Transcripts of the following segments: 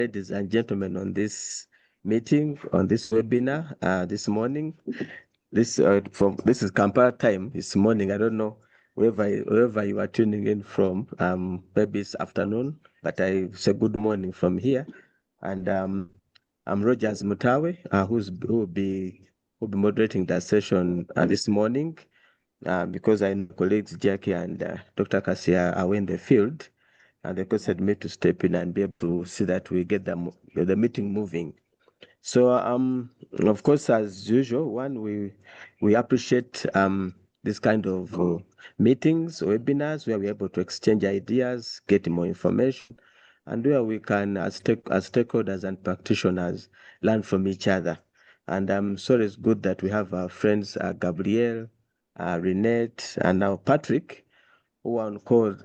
ladies and gentlemen, on this meeting, on this webinar this morning. This is Kampala time. It's morning. I don't know wherever you are tuning in from. Maybe it's afternoon, but I say good morning from here. And I'm Rogers Mutawe, who will be moderating that session this morning. Because I know colleagues Jackie and Dr. Kasia are in the field, and they requested me to step in and be able to see that we get the meeting moving. So of course, as usual, we appreciate this kind of meetings, webinars, where we're able to exchange ideas, get more information, and where we can, as stakeholders and practitioners, learn from each other. And I'm sure it's good that we have our friends Gabrielle, Renate, and now Patrick, who are on call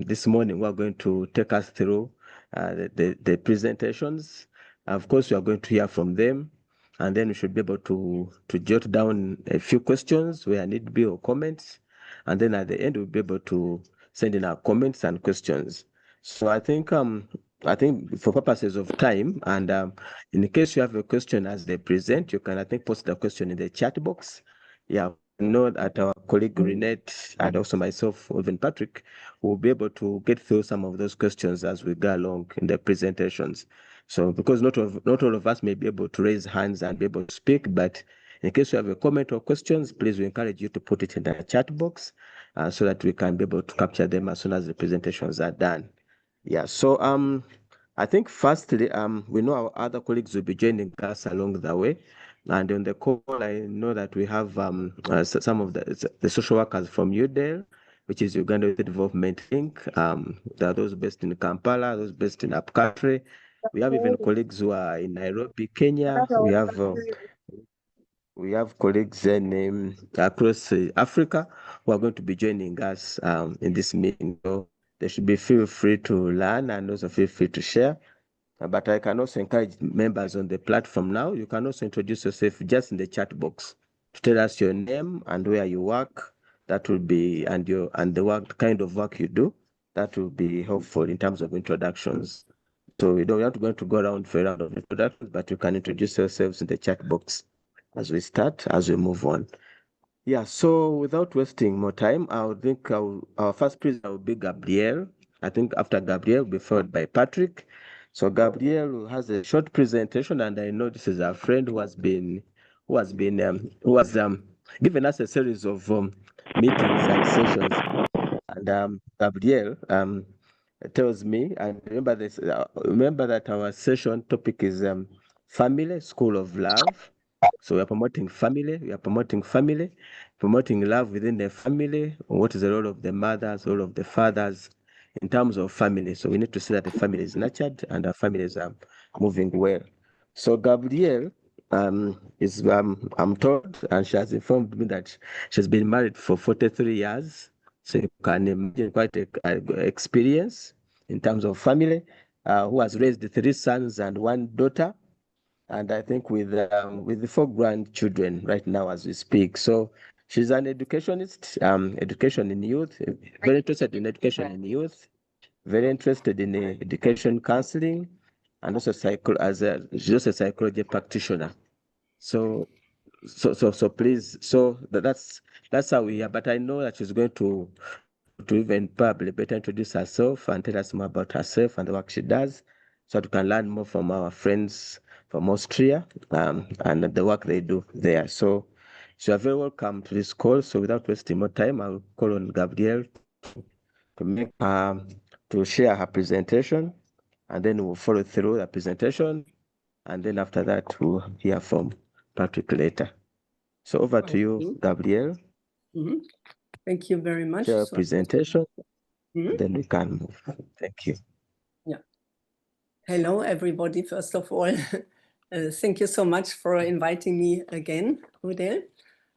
this morning, who are going to take us through the presentations. Of course, we are going to hear from them, and then we should be able to jot down a few questions where need be or comments, and then at the end we'll be able to send in our comments and questions. So I think for purposes of time, and in case you have a question as they present, you can post the question in the chat box. Yeah, I know that our colleague Renate and also myself, even Patrick, will be able to get through some of those questions as we go along in the presentations. So because not all of us may be able to raise hands and be able to speak, but in case you have a comment or questions, please we encourage you to put it in the chat box so that we can be able to capture them as soon as the presentations are done. Yeah, so I think firstly, we know our other colleagues will be joining us along the way. And on the call, I know that we have some of the social workers from UDEL, which is Uganda Youth Development Inc. There are those based in Kampala, those based in upcountry. We have even colleagues who are in Nairobi, Kenya. We have colleagues in across Africa who are going to be joining us in this meeting. So they should be feel free to learn and also feel free to share. But I can also encourage members on the platform now. You can also introduce yourself just in the chat box to tell us your name and where you work. That will be and the kind of work you do. That will be helpful in terms of introductions. So we don't have to go around for a round of introductions, but you can introduce yourselves in the chat box as we start, as we move on. Yeah, so without wasting more time, I would think our first presenter will be Gabrielle. I think after Gabrielle will be followed by Patrick. So Gabrielle has a short presentation, and I know this is our friend who has given us a series of meetings and sessions. And Gabrielle tells me, and remember this. Remember that our session topic is family, school of love. So we are promoting family. Promoting love within the family. What is the role of the mothers, role of the fathers in terms of family? So we need to see that the family is nurtured and our families are moving well. So Gabrielle is I'm told, and she has informed me that she's been married for 43 years. So you can imagine quite an experience in terms of family, who has raised 3 sons and 1 daughter, and I think with the 4 grandchildren right now as we speak. So she's an educationist, education in youth, very interested in education in youth, very interested in education counseling, and also she's also a psychology practitioner. So please, that's how we are. But I know that she's going to even probably better introduce herself and tell us more about herself and the work she does, so that we can learn more from our friends from Austria and the work they do there. So you are very welcome to this call. So without wasting more time, I'll call on Gabrielle to share her presentation, and then we'll follow through the presentation, and then after that we'll hear from Patrick later. So over to you, Gabrielle. Mm-hmm. Thank you very much. Share presentation, then we can move. Thank you. Yeah. Hello, everybody. First of all, thank you so much for inviting me again, Odell.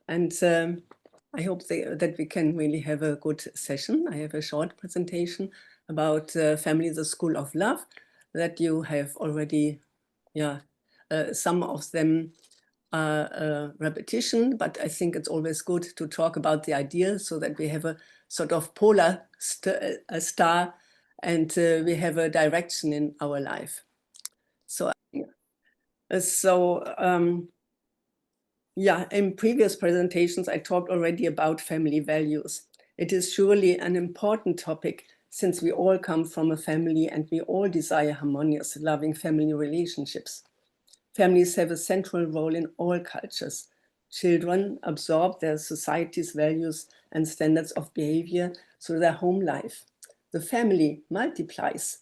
And I hope that we can really have a good session. I have a short presentation about Family, the School of Love, that you have already, some of them are repetition, but I think it's always good to talk about the idea so that we have a sort of polar star and we have a direction in our life. Yeah, in previous presentations, I talked already about family values. It is surely an important topic since we all come from a family and we all desire harmonious, loving family relationships. Families have a central role in all cultures. Children absorb their society's values and standards of behavior through their home life. The family multiplies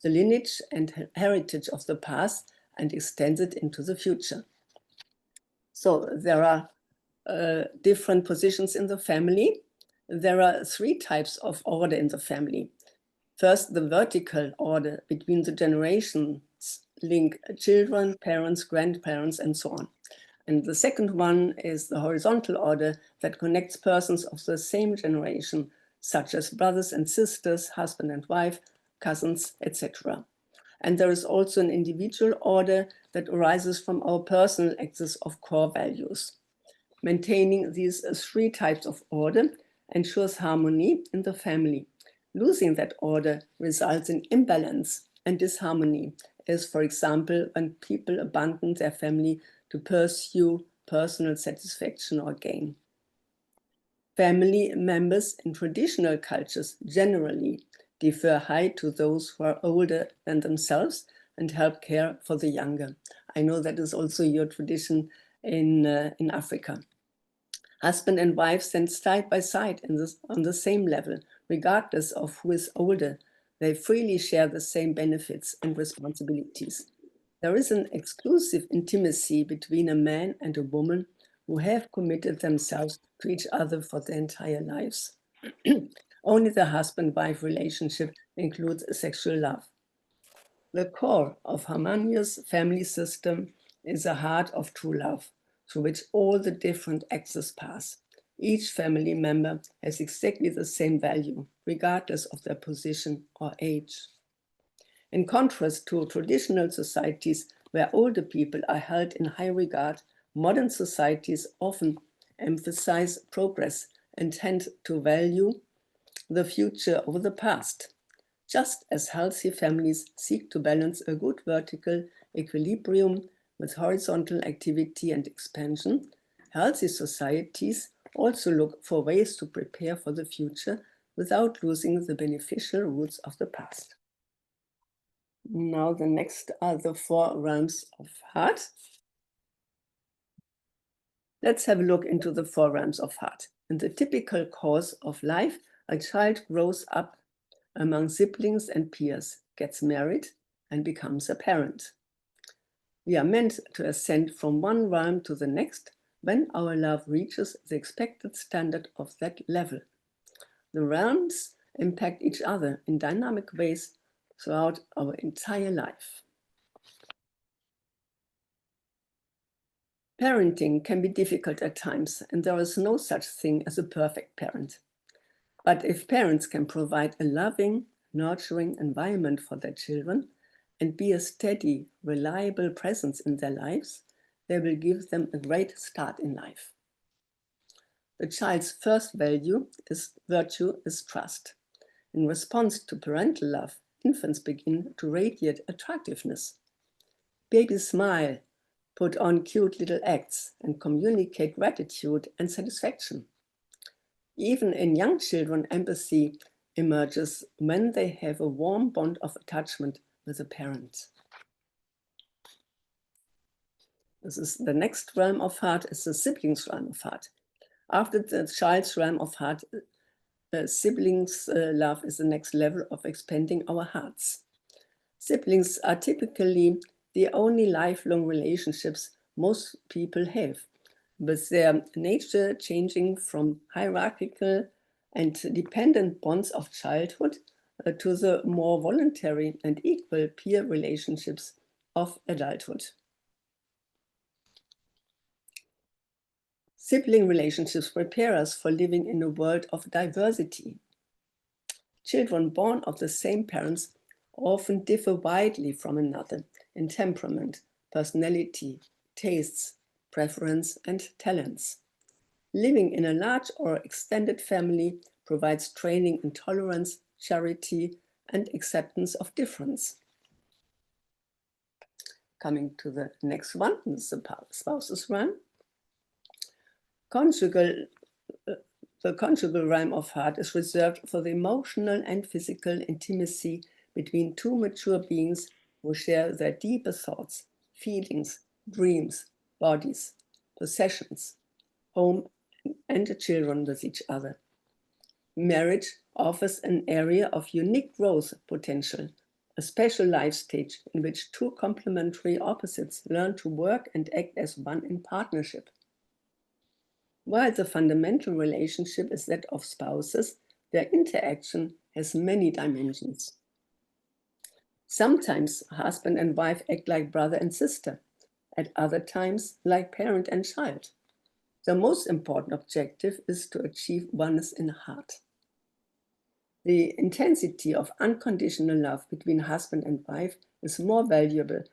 the lineage and heritage of the past and extends it into the future. So there are different positions in the family. There are 3 types of order in the family. First, the vertical order between the generations link children, parents, grandparents, and so on. And the second one is the horizontal order that connects persons of the same generation, such as brothers and sisters, husband and wife, cousins, etc. And there is also an individual order that arises from our personal axis of core values. Maintaining these 3 types of order ensures harmony in the family. Losing that order results in imbalance and disharmony, as for example, when people abandon their family to pursue personal satisfaction or gain. Family members in traditional cultures generally defer high to those who are older than themselves and help care for the younger. I know that is also your tradition in Africa. Husband and wife stand side by side on the same level, regardless of who is older. They freely share the same benefits and responsibilities. There is an exclusive intimacy between a man and a woman who have committed themselves to each other for their entire lives. Only the husband-wife relationship includes sexual love. The core of harmonious family system is the heart of true love, through which all the different axes pass. Each family member has exactly the same value, regardless of their position or age. In contrast to traditional societies where older people are held in high regard, modern societies often emphasize progress and tend to value the future over the past. Just as healthy families seek to balance a good vertical equilibrium with horizontal activity and expansion, healthy societies also look for ways to prepare for the future without losing the beneficial roots of the past. Now the next are the 4 realms of heart. Let's have a look into the 4 realms of heart. In the typical course of life, a child grows up among siblings and peers, gets married, and becomes a parent. We are meant to ascend from one realm to the next when our love reaches the expected standard of that level. The realms impact each other in dynamic ways throughout our entire life. Parenting can be difficult at times, and there is no such thing as a perfect parent. But if parents can provide a loving, nurturing environment for their children and be a steady, reliable presence in their lives, they will give them a great start in life. The child's first virtue is trust. In response to parental love, infants begin to radiate attractiveness. Babies smile, put on cute little acts, and communicate gratitude and satisfaction. Even in young children, empathy emerges when they have a warm bond of attachment with a parent. This is the next realm of heart, is the siblings realm of heart. After the child's realm of heart, siblings' love is the next level of expanding our hearts. Siblings are typically the only lifelong relationships most people have, with their nature changing from hierarchical and dependent bonds of childhood to the more voluntary and equal peer relationships of adulthood. Sibling relationships prepare us for living in a world of diversity. Children born of the same parents often differ widely from another in temperament, personality, tastes, preference, and talents. Living in a large or extended family provides training in tolerance, charity, and acceptance of difference. coming to the next one, this is the spouse's realm. The conjugal realm of heart is reserved for the emotional and physical intimacy between two mature beings who share their deeper thoughts, feelings, dreams, bodies, possessions, home, and children with each other. Marriage offers an area of unique growth potential, a special life stage in which two complementary opposites learn to work and act as one in partnership. While the fundamental relationship is that of spouses, their interaction has many dimensions. Sometimes husband and wife act like brother and sister, at other times like parent and child. The most important objective is to achieve oneness in heart. The intensity of unconditional love between husband and wife is more valuable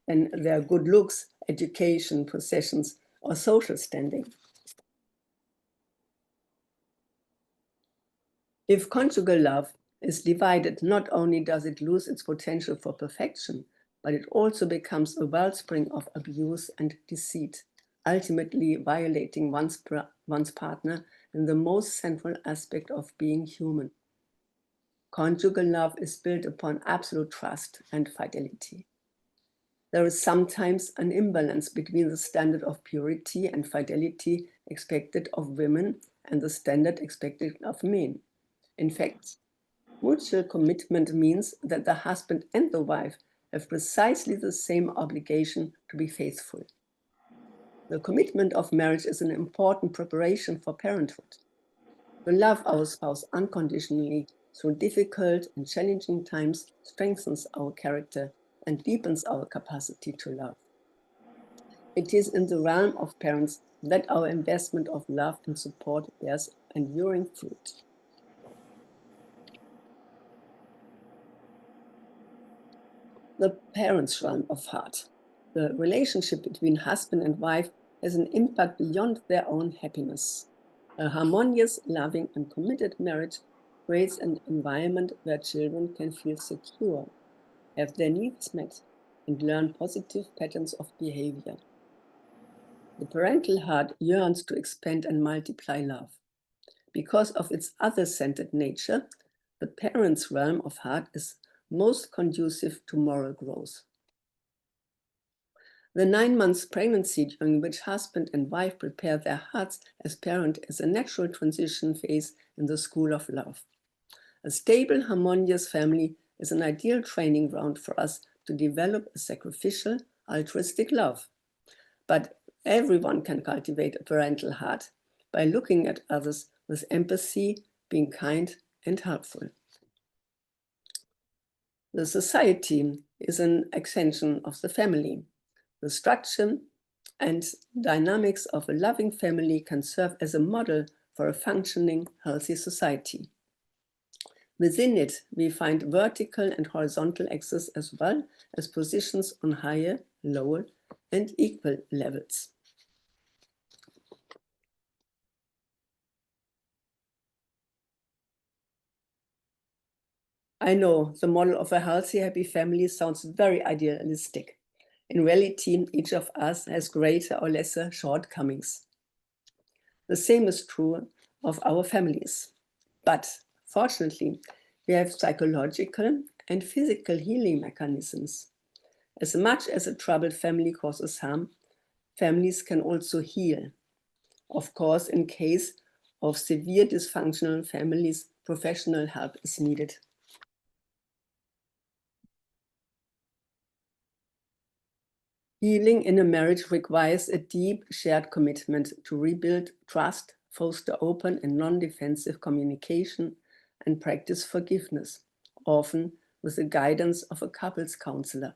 than their good looks, education, possessions, or social standing. If conjugal love is divided, not only does it lose its potential for perfection, but it also becomes a wellspring of abuse and deceit, ultimately violating one's partner in the most central aspect of being human. Conjugal love is built upon absolute trust and fidelity. There is sometimes an imbalance between the standard of purity and fidelity expected of women and the standard expected of men. In fact, mutual commitment means that the husband and the wife have precisely the same obligation to be faithful. The commitment of marriage is an important preparation for parenthood. To love our spouse unconditionally through difficult and challenging times strengthens our character and deepens our capacity to love. It is in the realm of parents that our investment of love and support bears enduring fruit. The parents' realm of heart. The relationship between husband and wife has an impact beyond their own happiness. A harmonious, loving, and committed marriage creates an environment where children can feel secure, have their needs met, and learn positive patterns of behavior. The parental heart yearns to expand and multiply love. Because of its other-centered nature, the parents' realm of heart is most conducive to moral growth. The 9 months pregnancy during which husband and wife prepare their hearts as parent is a natural transition phase in the school of love. A stable, harmonious family is an ideal training ground for us to develop a sacrificial, altruistic love. But everyone can cultivate a parental heart by looking at others with empathy, being kind and helpful. The society is an extension of the family. The structure and dynamics of a loving family can serve as a model for a functioning, healthy society. Within it, we find vertical and horizontal axes as well as positions on higher, lower, and equal levels. I know the model of a healthy, happy family sounds very idealistic. In reality, each of us has greater or lesser shortcomings. The same is true of our families. But fortunately, we have psychological and physical healing mechanisms. As much as a troubled family causes harm, families can also heal. Of course, in case of severe dysfunctional families, professional help is needed. Healing in a marriage requires a deep shared commitment to rebuild trust, foster open and non-defensive communication, and practice forgiveness, often with the guidance of a couples counselor.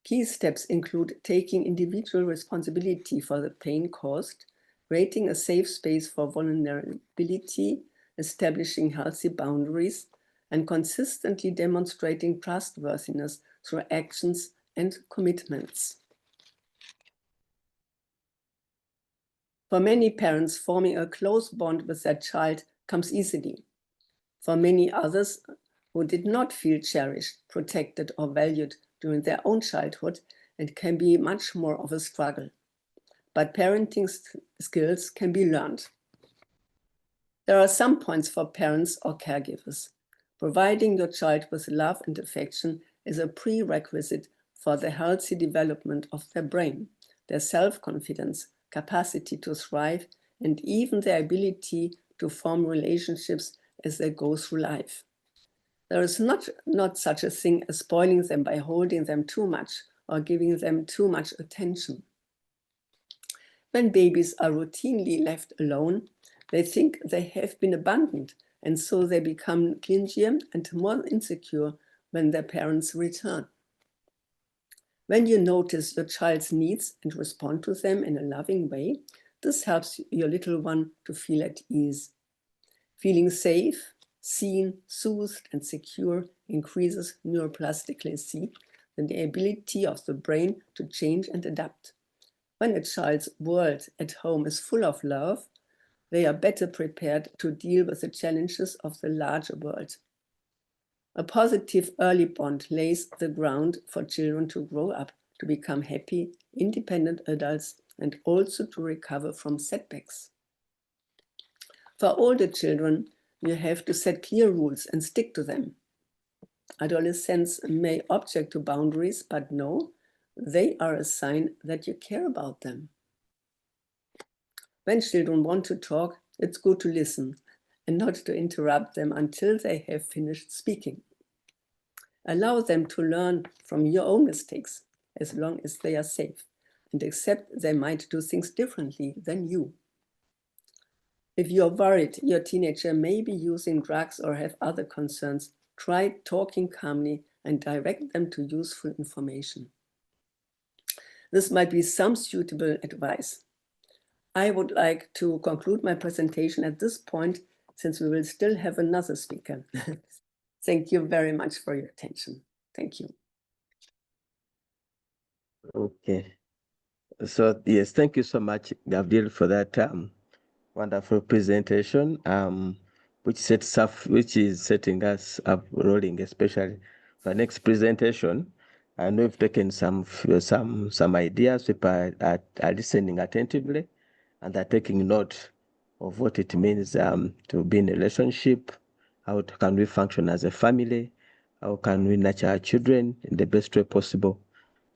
Key steps include taking individual responsibility for the pain caused, creating a safe space for vulnerability, establishing healthy boundaries, and consistently demonstrating trustworthiness through actions and commitments. For many parents, forming a close bond with their child comes easily. For many others who did not feel cherished, protected, or valued during their own childhood and can be much more of a struggle. But parenting skills can be learned. There are some points for parents or caregivers. Providing your child with love and affection is a prerequisite for the healthy development of their brain, their self-confidence, capacity to thrive, and even their ability to form relationships as they go through life. There is not such a thing as spoiling them by holding them too much or giving them too much attention. When babies are routinely left alone, they think they have been abandoned, and so they become clingier and more insecure when their parents return. When you notice your child's needs and respond to them in a loving way, this helps your little one to feel at ease. Feeling safe, seen, soothed, and secure increases neuroplasticity, the ability of the brain to change and adapt. When a child's world at home is full of love, they are better prepared to deal with the challenges of the larger world. A positive early bond lays the ground for children to grow up, to become happy, independent adults, and also to recover from setbacks. For older children, you have to set clear rules and stick to them. Adolescents may object to boundaries, but no, they are a sign that you care about them. When children want to talk, it's good to listen and not to interrupt them until they have finished speaking. Allow them to learn from your own mistakes as long as they are safe, and accept they might do things differently than you. If you're worried your teenager may be using drugs or have other concerns, try talking calmly and direct them to useful information. This might be some suitable advice. I would like to conclude my presentation at this point, since we will still have another speaker. Thank you very much for your attention. Thank you. Okay. So yes, thank you so much, Gabriel, for that wonderful presentation, which is setting us up rolling, especially for next presentation. I know you've taken some ideas. People are listening attentively, and they're taking note of what it means to be in a relationship. How can we function as a family? How can we nurture our children in the best way possible,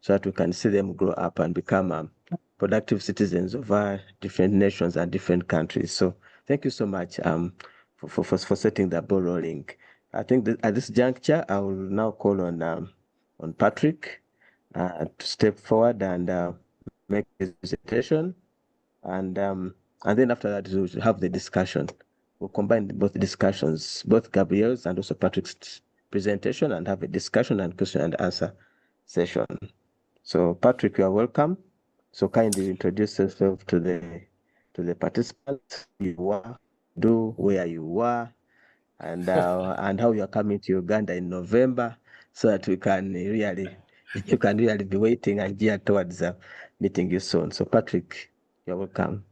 so that we can see them grow up and become productive citizens of our different nations and different countries. So thank you so much for setting the ball rolling. I think that at this juncture, I will now call on Patrick to step forward and make his presentation, and then after that we'll have the discussion. We'll combine both discussions, both Gabriel's and also Patrick's presentation, and have a discussion and question and answer session. So Patrick, you are welcome. So kindly introduce yourself to the participants. You are, where you were, and and how you are coming to Uganda in November, so that you can really be waiting and gear towards meeting you soon. So Patrick, you're welcome.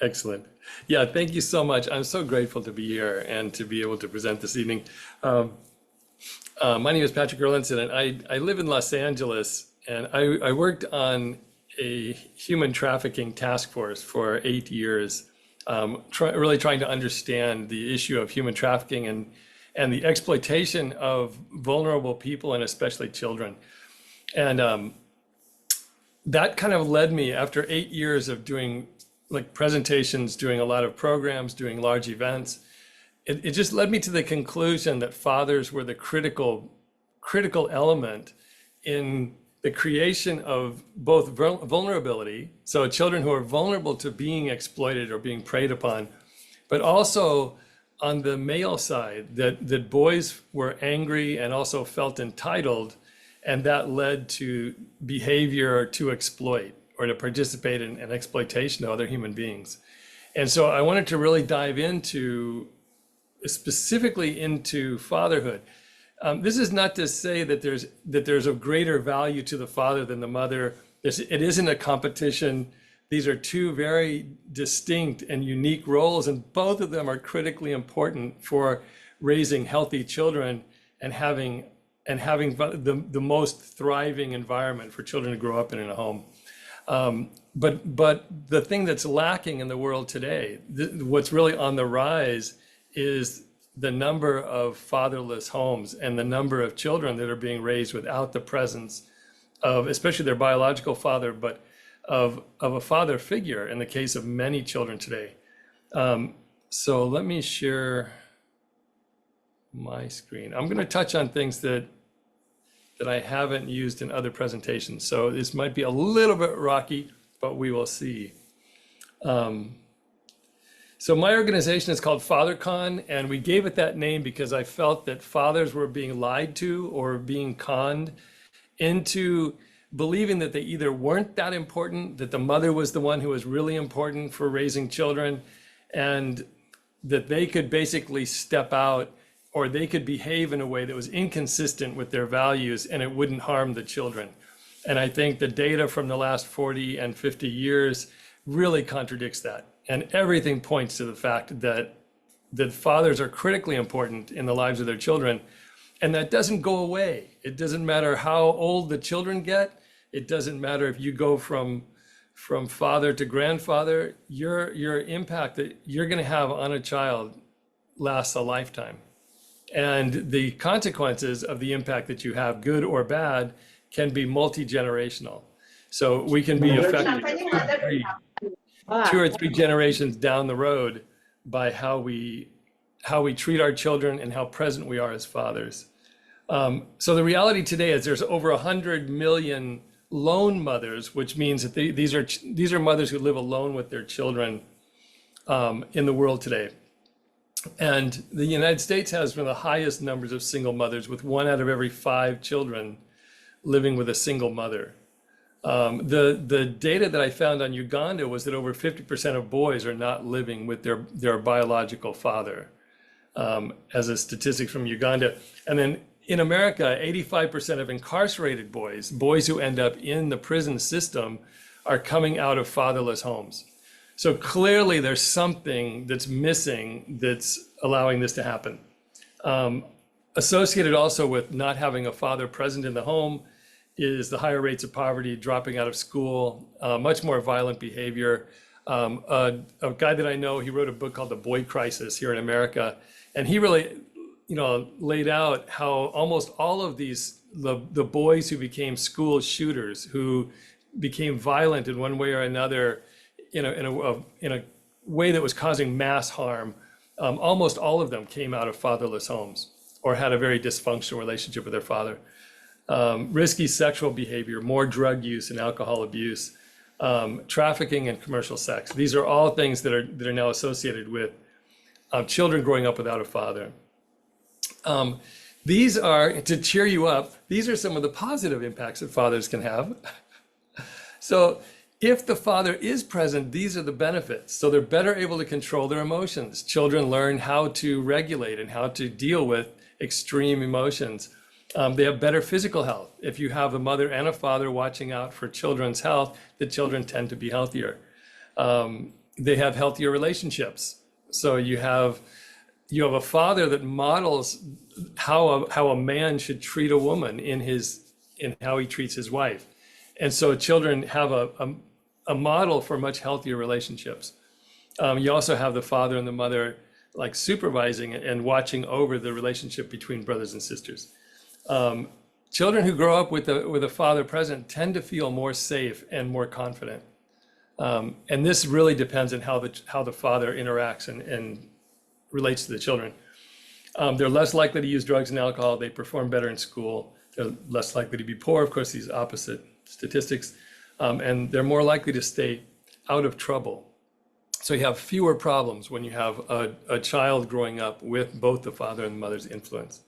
Excellent. Yeah, thank you so much. I'm so grateful to be here and to be able to present this evening. My name is Patrick Erlandson, and I live in Los Angeles, and I worked on a human trafficking task force for 8 years, really trying to understand the issue of human trafficking and the exploitation of vulnerable people, and especially children. And that kind of led me, after 8 years of doing presentations, doing a lot of programs, doing large events, it just led me to the conclusion that fathers were the critical element in the creation of both vulnerability, so children who are vulnerable to being exploited or being preyed upon, but also on the male side, that boys were angry and also felt entitled, and that led to behavior to exploit or to participate in an exploitation of other human beings. And so I wanted to really dive specifically into fatherhood. This is not to say that there's a greater value to the father than the mother. It isn't a competition. These are two very distinct and unique roles, and both of them are critically important for raising healthy children and having and having the most thriving environment for children to grow up in a home. But the thing that's lacking in the world today, what's really on the rise, is the number of fatherless homes and the number of children that are being raised without the presence of, especially their biological father, but of a father figure in the case of many children today. So let me share my screen. I'm going to touch on things that I haven't used in other presentations. So this might be a little bit rocky, but we will see. So my organization is called FatherCon, and we gave it that name because I felt that fathers were being lied to or being conned into believing that they either weren't that important, that the mother was the one who was really important for raising children, and that they could basically step out, or they could behave in a way that was inconsistent with their values and it wouldn't harm the children. And I think the data from the last 40 and 50 years really contradicts that. And everything points to the fact that fathers are critically important in the lives of their children. And that doesn't go away. It doesn't matter how old the children get. It doesn't matter if you go from father to grandfather. Your impact that you're going to have on a child lasts a lifetime. And the consequences of the impact that you have, good or bad, can be multi-generational. So we can be affected two or three generations down the road by how we treat our children and how present we are as fathers. So the reality today is there's over 100 million lone mothers, which means that these are mothers who live alone with their children in the world today. And the United States has one of the highest numbers of single mothers, with 1 out of every 5 children living with a single mother. The data that I found on Uganda was that over 50% of boys are not living with their biological father, as a statistic from Uganda. And then in America, 85% of incarcerated boys who end up in the prison system, are coming out of fatherless homes. So clearly there's something that's missing that's allowing this to happen. Associated also with not having a father present in the home is the higher rates of poverty, dropping out of school, much more violent behavior. A guy that I know, he wrote a book called The Boy Crisis here in America. And he really, laid out how almost all of these, the boys who became school shooters, who became violent in one way or another, in a way that was causing mass harm, almost all of them came out of fatherless homes or had a very dysfunctional relationship with their father. Risky sexual behavior, more drug use and alcohol abuse, trafficking and commercial sex. These are all things that are now associated with children growing up without a father. These are, to cheer you up, these are some of the positive impacts that fathers can have. So if the father is present, these are the benefits. So they're better able to control their emotions. Children learn how to regulate and how to deal with extreme emotions. They have better physical health. If you have a mother and a father watching out for children's health, the children tend to be healthier. They have healthier relationships. So you have a father that models how a man should treat a woman in how he treats his wife. And so children have a model for much healthier relationships. You also have the father and the mother like supervising and watching over the relationship between brothers and sisters. Children who grow up with a father present tend to feel more safe and more confident. And this really depends on how the father interacts and relates to the children. They're less likely to use drugs and alcohol. They perform better in school. They're less likely to be poor. Of course, these opposite statistics. And they're more likely to stay out of trouble. So you have fewer problems when you have a child growing up with both the father and the mother's influence.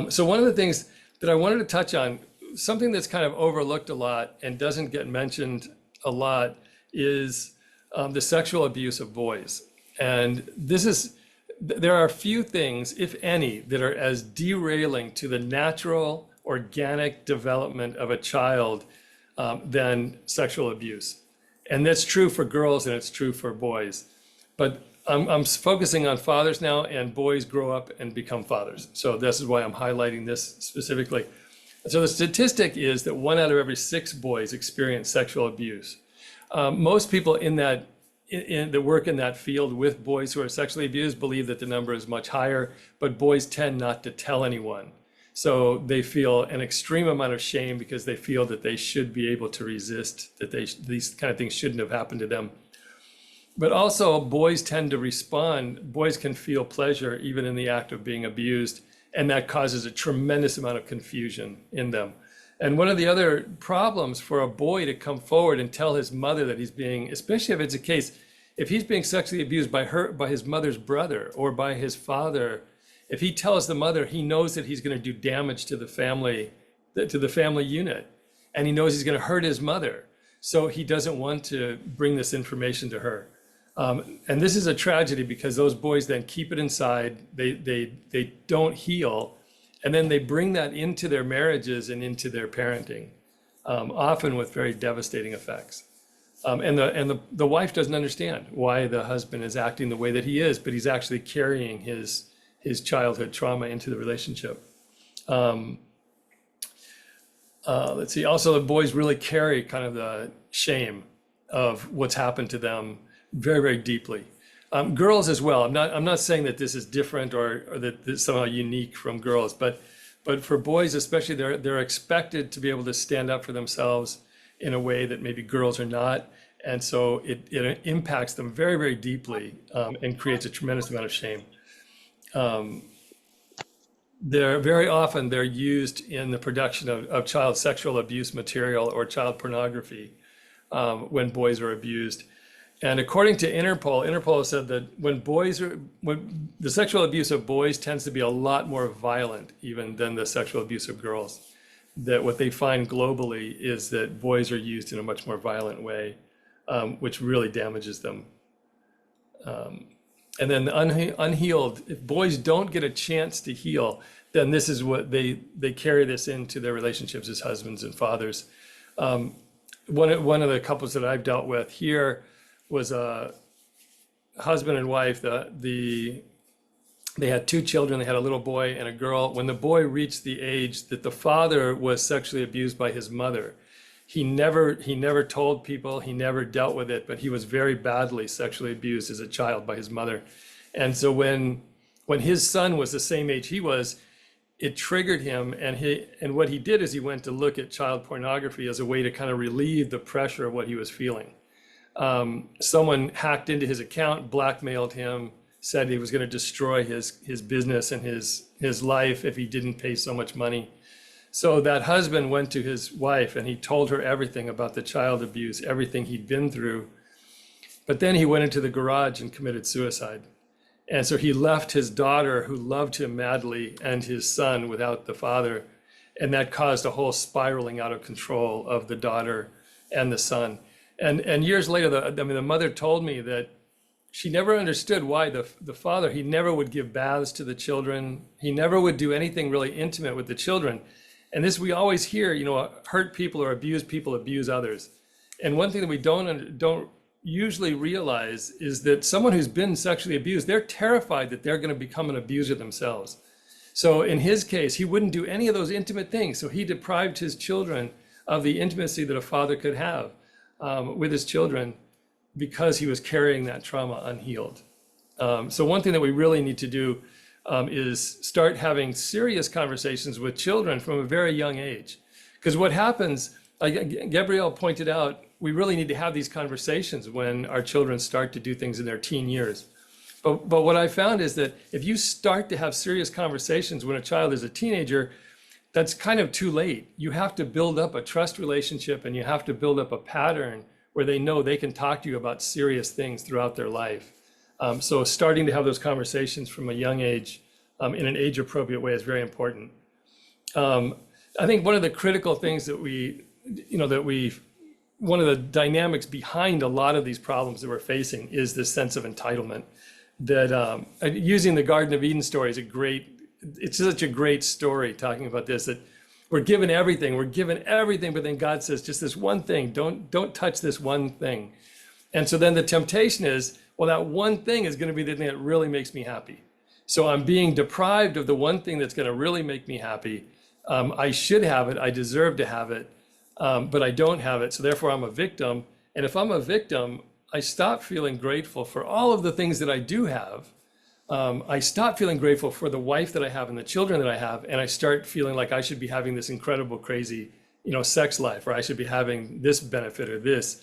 So one of the things that I wanted to touch on, something that's kind of overlooked a lot and doesn't get mentioned a lot, is the sexual abuse of boys. And there are few things, if any, that are as derailing to the natural, organic development of a child than sexual abuse. And that's true for girls and it's true for boys. But I'm focusing on fathers now, and boys grow up and become fathers. So this is why I'm highlighting this specifically. So the statistic is that 1 out of every 6 boys experience sexual abuse. Most people that work in that field with boys who are sexually abused believe that the number is much higher, but boys tend not to tell anyone. So they feel an extreme amount of shame because they feel that they should be able to resist, that these kind of things shouldn't have happened to them. But also boys tend to respond. Boys can feel pleasure even in the act of being abused, and that causes a tremendous amount of confusion in them. And one of the other problems for a boy to come forward and tell his mother that he's being, especially if it's a case, if he's being sexually abused by his mother's brother or by his father, if he tells the mother, he knows that he's going to do damage to the family unit, and he knows he's going to hurt his mother. So he doesn't want to bring this information to her. And this is a tragedy because those boys then keep it inside, they don't heal, and then they bring that into their marriages and into their parenting, often with very devastating effects. And the wife doesn't understand why the husband is acting the way that he is, but he's actually carrying his childhood trauma into the relationship. Let's see, also the boys really carry kind of the shame of what's happened to them very, very deeply. Girls as well. I'm not saying that this is different or that this is somehow unique from girls, but for boys especially, they're expected to be able to stand up for themselves in a way that maybe girls are not, and so it impacts them very, very deeply and creates a tremendous amount of shame. They're used in the production of child sexual abuse material or child pornography when boys are abused. And according to Interpol said that when the sexual abuse of boys tends to be a lot more violent even than the sexual abuse of girls. That what they find globally is that boys are used in a much more violent way, which really damages them. And then the unhealed, if boys don't get a chance to heal, then this is what they carry this into their relationships as husbands and fathers. One of the couples that I've dealt with here was a husband and wife. They had 2 children. They had a little boy and a girl. When the boy reached the age that the father was sexually abused by his mother, he never told people, he never dealt with it, but he was very badly sexually abused as a child by his mother. And so when his son was the same age he was, it triggered him, and what he did is he went to look at child pornography as a way to kind of relieve the pressure of what he was feeling. Someone hacked into his account, blackmailed him, said he was going to destroy his business and his life if he didn't pay so much money. So that husband went to his wife and he told her everything about the child abuse, everything he'd been through. But then he went into the garage and committed suicide. And so he left his daughter, who loved him madly, and his son without the father. And that caused a whole spiraling out of control of the daughter and the son. And years later, the mother told me that she never understood why the father, he never would give baths to the children. He never would do anything really intimate with the children. And this, we always hear, hurt people or abuse people abuse others. And one thing that we don't usually realize is that someone who's been sexually abused, they're terrified that they're going to become an abuser themselves. So in his case, he wouldn't do any of those intimate things. So he deprived his children of the intimacy that a father could have with his children because he was carrying that trauma unhealed. So one thing that we really need to do is start having serious conversations with children from a very young age. Because what happens, like Gabrielle pointed out, we really need to have these conversations when our children start to do things in their teen years. But what I found is that if you start to have serious conversations when a child is a teenager, that's kind of too late. You have to build up a trust relationship, and you have to build up a pattern where they know they can talk to you about serious things throughout their life. So starting to have those conversations from a young age in an age-appropriate way is very important. I think one of the critical things that one of the dynamics behind a lot of these problems that we're facing is this sense of entitlement. That using the Garden of Eden story is it's such a great story talking about this, that we're given everything, but then God says, just this one thing, don't touch this one thing. And so then the temptation is, well, that one thing is going to be the thing that really makes me happy. So I'm being deprived of the one thing that's going to really make me happy. I should have it. I deserve to have it, but I don't have it. So therefore, I'm a victim. And if I'm a victim, I stop feeling grateful for all of the things that I do have. I stop feeling grateful for the wife that I have and the children that I have, and I start feeling like I should be having this incredible, crazy, sex life, or I should be having this benefit or this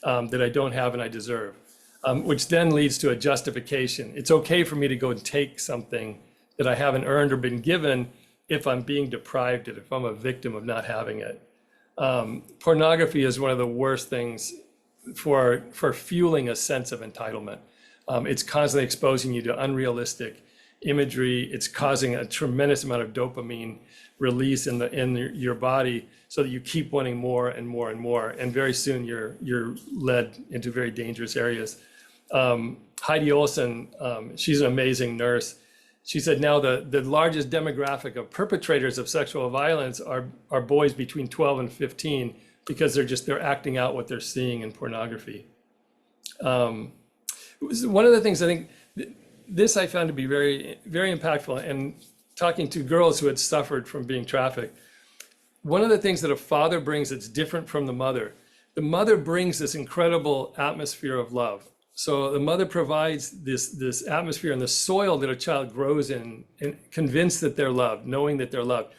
that I don't have and I deserve, which then leads to a justification. It's okay for me to go and take something that I haven't earned or been given if I'm being deprived of it, if I'm a victim of not having it. Pornography is one of the worst things for fueling a sense of entitlement. It's constantly exposing you to unrealistic imagery. It's causing a tremendous amount of dopamine release in your body, so that you keep wanting more and more and more. And very soon you're led into very dangerous areas. Heidi Olsen, she's an amazing nurse. She said now the largest demographic of perpetrators of sexual violence are boys between 12 and 15, because they're acting out what they're seeing in pornography. One of the things I think this I found to be very, very impactful, and talking to girls who had suffered from being trafficked, one of the things that a father brings that's different from the mother brings this incredible atmosphere of love. So the mother provides this atmosphere and the soil that a child grows in, and convinced that they're loved, knowing that they're loved.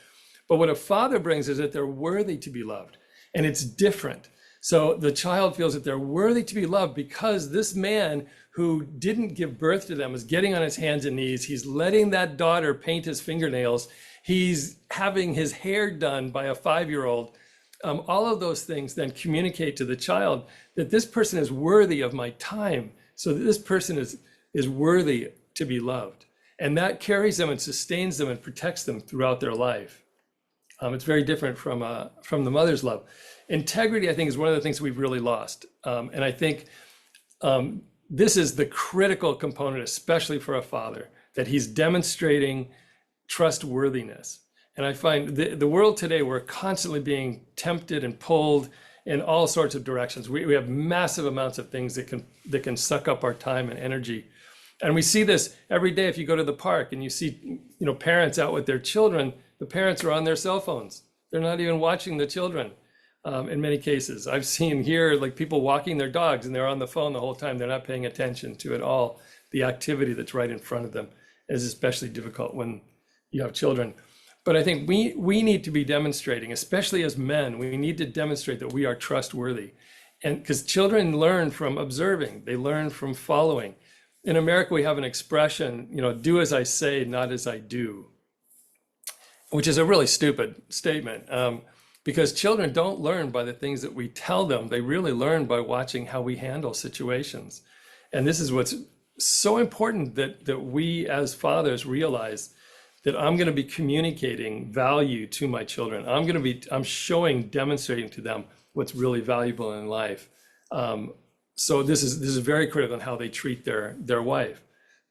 But what a father brings is that they're worthy to be loved, and it's different. So the child feels that they're worthy to be loved because this man who didn't give birth to them is getting on his hands and knees. He's letting that daughter paint his fingernails. He's having his hair done by a 5-year-old. All of those things then communicate to the child that this person is worthy of my time. So that this person is worthy to be loved. And that carries them and sustains them and protects them throughout their life. It's very different from the mother's love. Integrity, I think, is one of the things we've really lost. And I think this is the critical component, especially for a father, that he's demonstrating trustworthiness. And I find the world today, we're constantly being tempted and pulled in all sorts of directions. We have massive amounts of things that can suck up our time and energy. And we see this every day. If you go to the park and you see, parents out with their children, the parents are on their cell phones. They're not even watching the children. In many cases, I've seen here, like people walking their dogs and they're on the phone the whole time. They're not paying attention to it all. The activity that's right in front of them is especially difficult when you have children. But I think we need to be demonstrating, especially as men, we need to demonstrate that we are trustworthy. And because children learn from observing, they learn from following. In America, we have an expression, do as I say, not as I do, which is a really stupid statement. Because children don't learn by the things that we tell them. They really learn by watching how we handle situations. And this is what's so important, that we as fathers realize that I'm going to be communicating value to my children. I'm demonstrating to them what's really valuable in life. So this is very critical in how they treat their wife.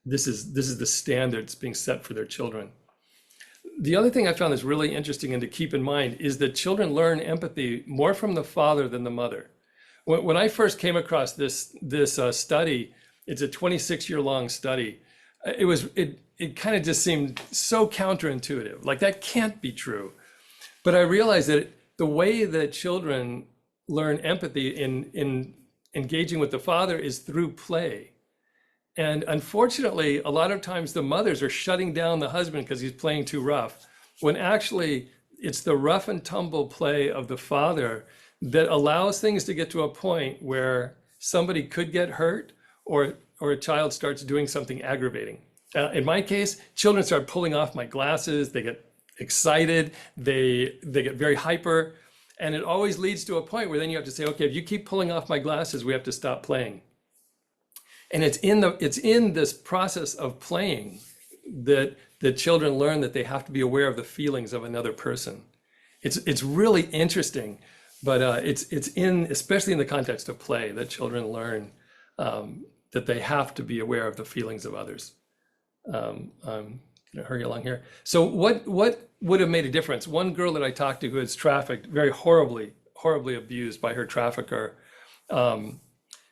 This is the standards being set for their children. The other thing I found that's really interesting and to keep in mind is that children learn empathy more from the father than the mother. When I first came across this study, it's a 26-year-long study. It kind of just seemed so counterintuitive, like that can't be true. But I realized that the way that children learn empathy in engaging with the father is through play. And unfortunately, a lot of times the mothers are shutting down the husband because he's playing too rough, when actually it's the rough and tumble play of the father that allows things to get to a point where somebody could get hurt, or a child starts doing something aggravating. In my case, children start pulling off my glasses, they get excited, they get very hyper, and it always leads to a point where then you have to say, okay, if you keep pulling off my glasses, we have to stop playing. And it's in this process of playing that the children learn that they have to be aware of the feelings of another person. It's really interesting, but it's especially in the context of play, that children learn that they have to be aware of the feelings of others. I'm gonna hurry along here. So what would have made a difference? One girl that I talked to who was trafficked, very horribly abused by her trafficker,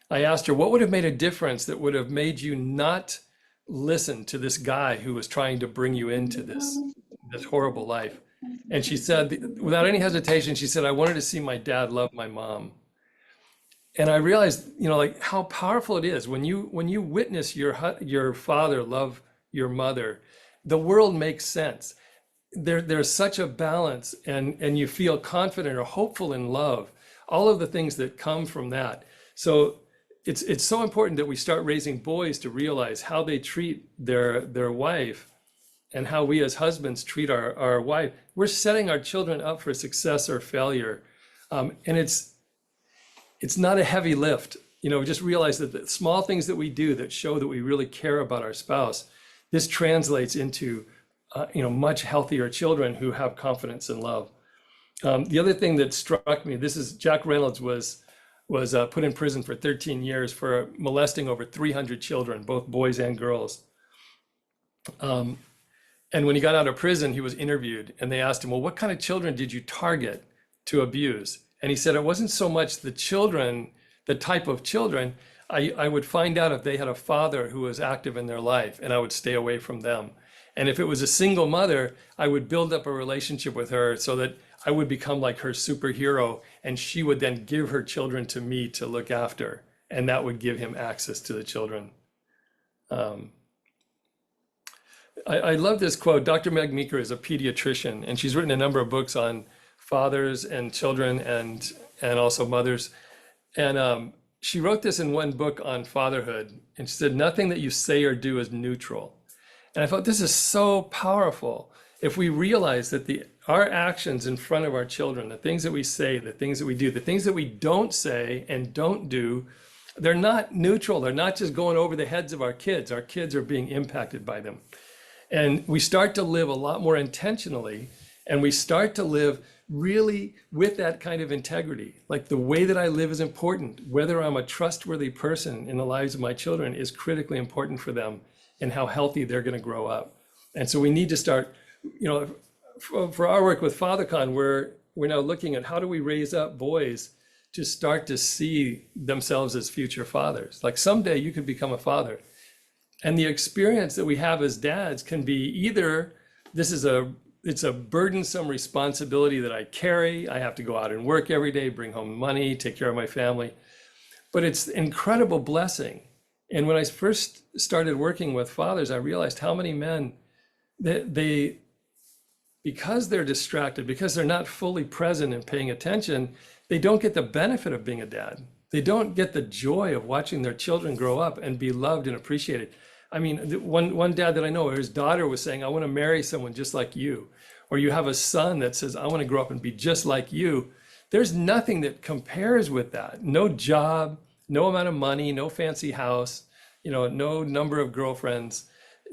I asked her, what would have made a difference that would have made you not listen to this guy who was trying to bring you into this horrible life? And she said, without any hesitation, she said, I wanted to see my dad love my mom. And I realized, like how powerful it is when you witness your father love your mother, the world makes sense. There's such a balance, and you feel confident or hopeful in love, all of the things that come from that. So it's so important that we start raising boys to realize how they treat their wife, and how we as husbands treat our wife. We're setting our children up for success or failure. And it's not a heavy lift. Just realize that the small things that we do that show that we really care about our spouse, this translates into much healthier children who have confidence and love. The other thing that struck me, this is Jack Reynolds was put in prison for 13 years for molesting over 300 children, both boys and girls. And when he got out of prison, he was interviewed, and they asked him, well, what kind of children did you target to abuse? And he said, it wasn't so much the children, the type of children. I would find out if they had a father who was active in their life, and I would stay away from them. And if it was a single mother, I would build up a relationship with her so that I would become like her superhero, and she would then give her children to me to look after, and that would give him access to the children. I love this quote. Dr. Meg Meeker is a pediatrician, and she's written a number of books on fathers and children and also mothers. And she wrote this in one book on fatherhood, and she said, nothing that you say or do is neutral. And I thought this is so powerful. If we realize that our actions in front of our children, the things that we say, the things that we do, the things that we don't say and don't do, they're not neutral. They're not just going over the heads of our kids. Our kids are being impacted by them. And we start to live a lot more intentionally, and we start to live really with that kind of integrity. Like the way that I live is important. Whether I'm a trustworthy person in the lives of my children is critically important for them and how healthy they're going to grow up. And so we need to start, for our work with FatherCon, we're now looking at how do we raise up boys to start to see themselves as future fathers. Like someday you could become a father. And the experience that we have as dads can be either it's a burdensome responsibility that I carry. I have to go out and work every day, bring home money, take care of my family. But it's an incredible blessing. And when I first started working with fathers, I realized how many men, they because they're distracted, because they're not fully present and paying attention, they don't get the benefit of being a dad. They don't get the joy of watching their children grow up and be loved and appreciated. I mean, one dad that I know, his daughter was saying, I want to marry someone just like you. Or you have a son that says, I want to grow up and be just like you. There's nothing that compares with that. No job, no amount of money, no fancy house, no number of girlfriends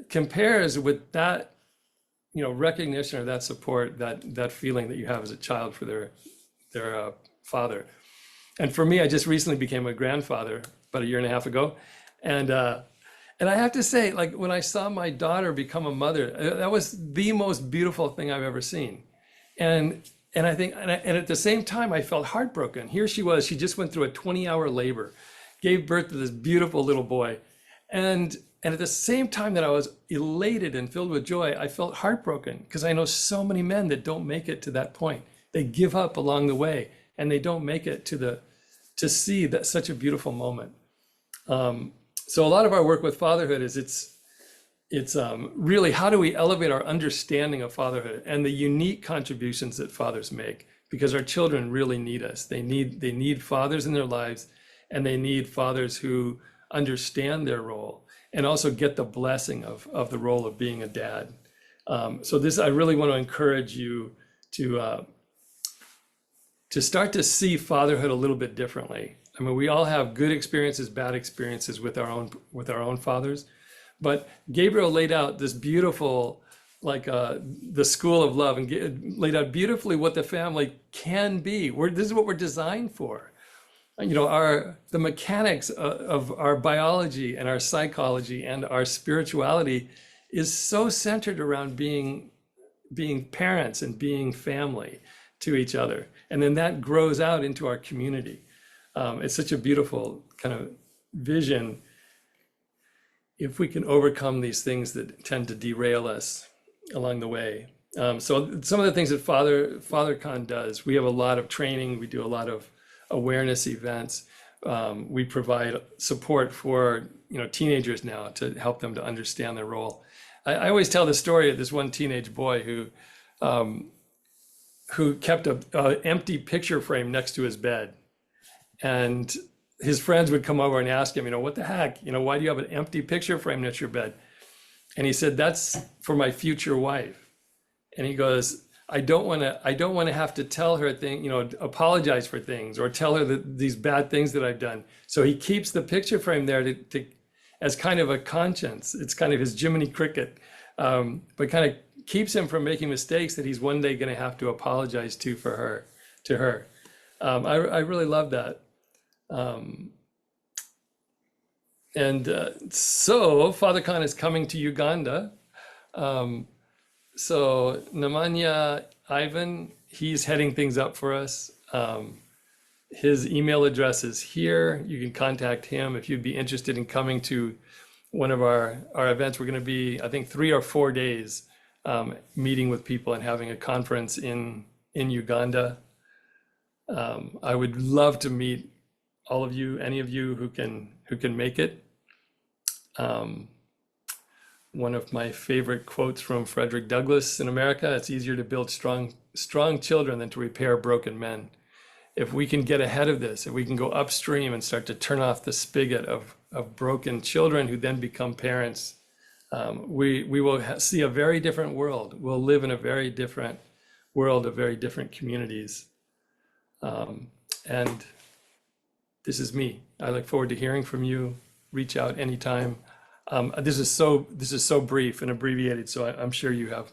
compares with that, recognition or that support, that feeling that you have as a child for their father. And for me, I just recently became a grandfather about 1.5 years ago. And I have to say, like when I saw my daughter become a mother, that was the most beautiful thing I've ever seen. And I think, and at the same time, I felt heartbroken. Here she was, she just went through a 20-hour labor, gave birth to this beautiful little boy. And at the same time that I was elated and filled with joy, I felt heartbroken because I know so many men that don't make it to that point. They give up along the way and they don't make it to see that such a beautiful moment. So a lot of our work with fatherhood is it's really how do we elevate our understanding of fatherhood and the unique contributions that fathers make, because our children really need us. They need fathers in their lives, and they need fathers who understand their role and also get the blessing of the role of being a dad. So I really want to encourage you to start to see fatherhood a little bit differently. I mean, we all have good experiences, bad experiences with our own fathers, but Gabriel laid out this beautiful, the school of love, and laid out beautifully what the family can be. This is what we're designed for. The mechanics of our biology and our psychology and our spirituality is so centered around being parents and being family to each other. And then that grows out into our community. It's such a beautiful kind of vision if we can overcome these things that tend to derail us along the way. So some of the things that FatherCon does, we have a lot of training, we do a lot of awareness events. We provide support for teenagers now to help them to understand their role. I always tell the story of this one teenage boy who kept an empty picture frame next to his bed, and his friends would come over and ask him, what the heck, why do you have an empty picture frame next to your bed? And he said, that's for my future wife. And he goes, I don't want to have to tell her apologize for things or tell her that these bad things that I've done. So he keeps the picture frame there to as kind of a conscience. It's kind of his Jiminy Cricket, but kind of keeps him from making mistakes that he's one day going to have to apologize to her. I really love that. So FatherCon is coming to Uganda. So Nemanja Ivan, he's heading things up for us. His email address is here. You can contact him if you'd be interested in coming to one of our events. We're going to be, I think, 3 or 4 days meeting with people and having a conference in Uganda. I would love to meet all of you, any of you who can make it. One of my favorite quotes from Frederick Douglass in America: it's easier to build strong children than to repair broken men. If we can get ahead of this, if we can go upstream and start to turn off the spigot of broken children who then become parents, we will see a very different world. We'll live in a very different world of very different communities. And this is me. I look forward to hearing from you. Reach out anytime. This is so brief and abbreviated, so I'm sure you have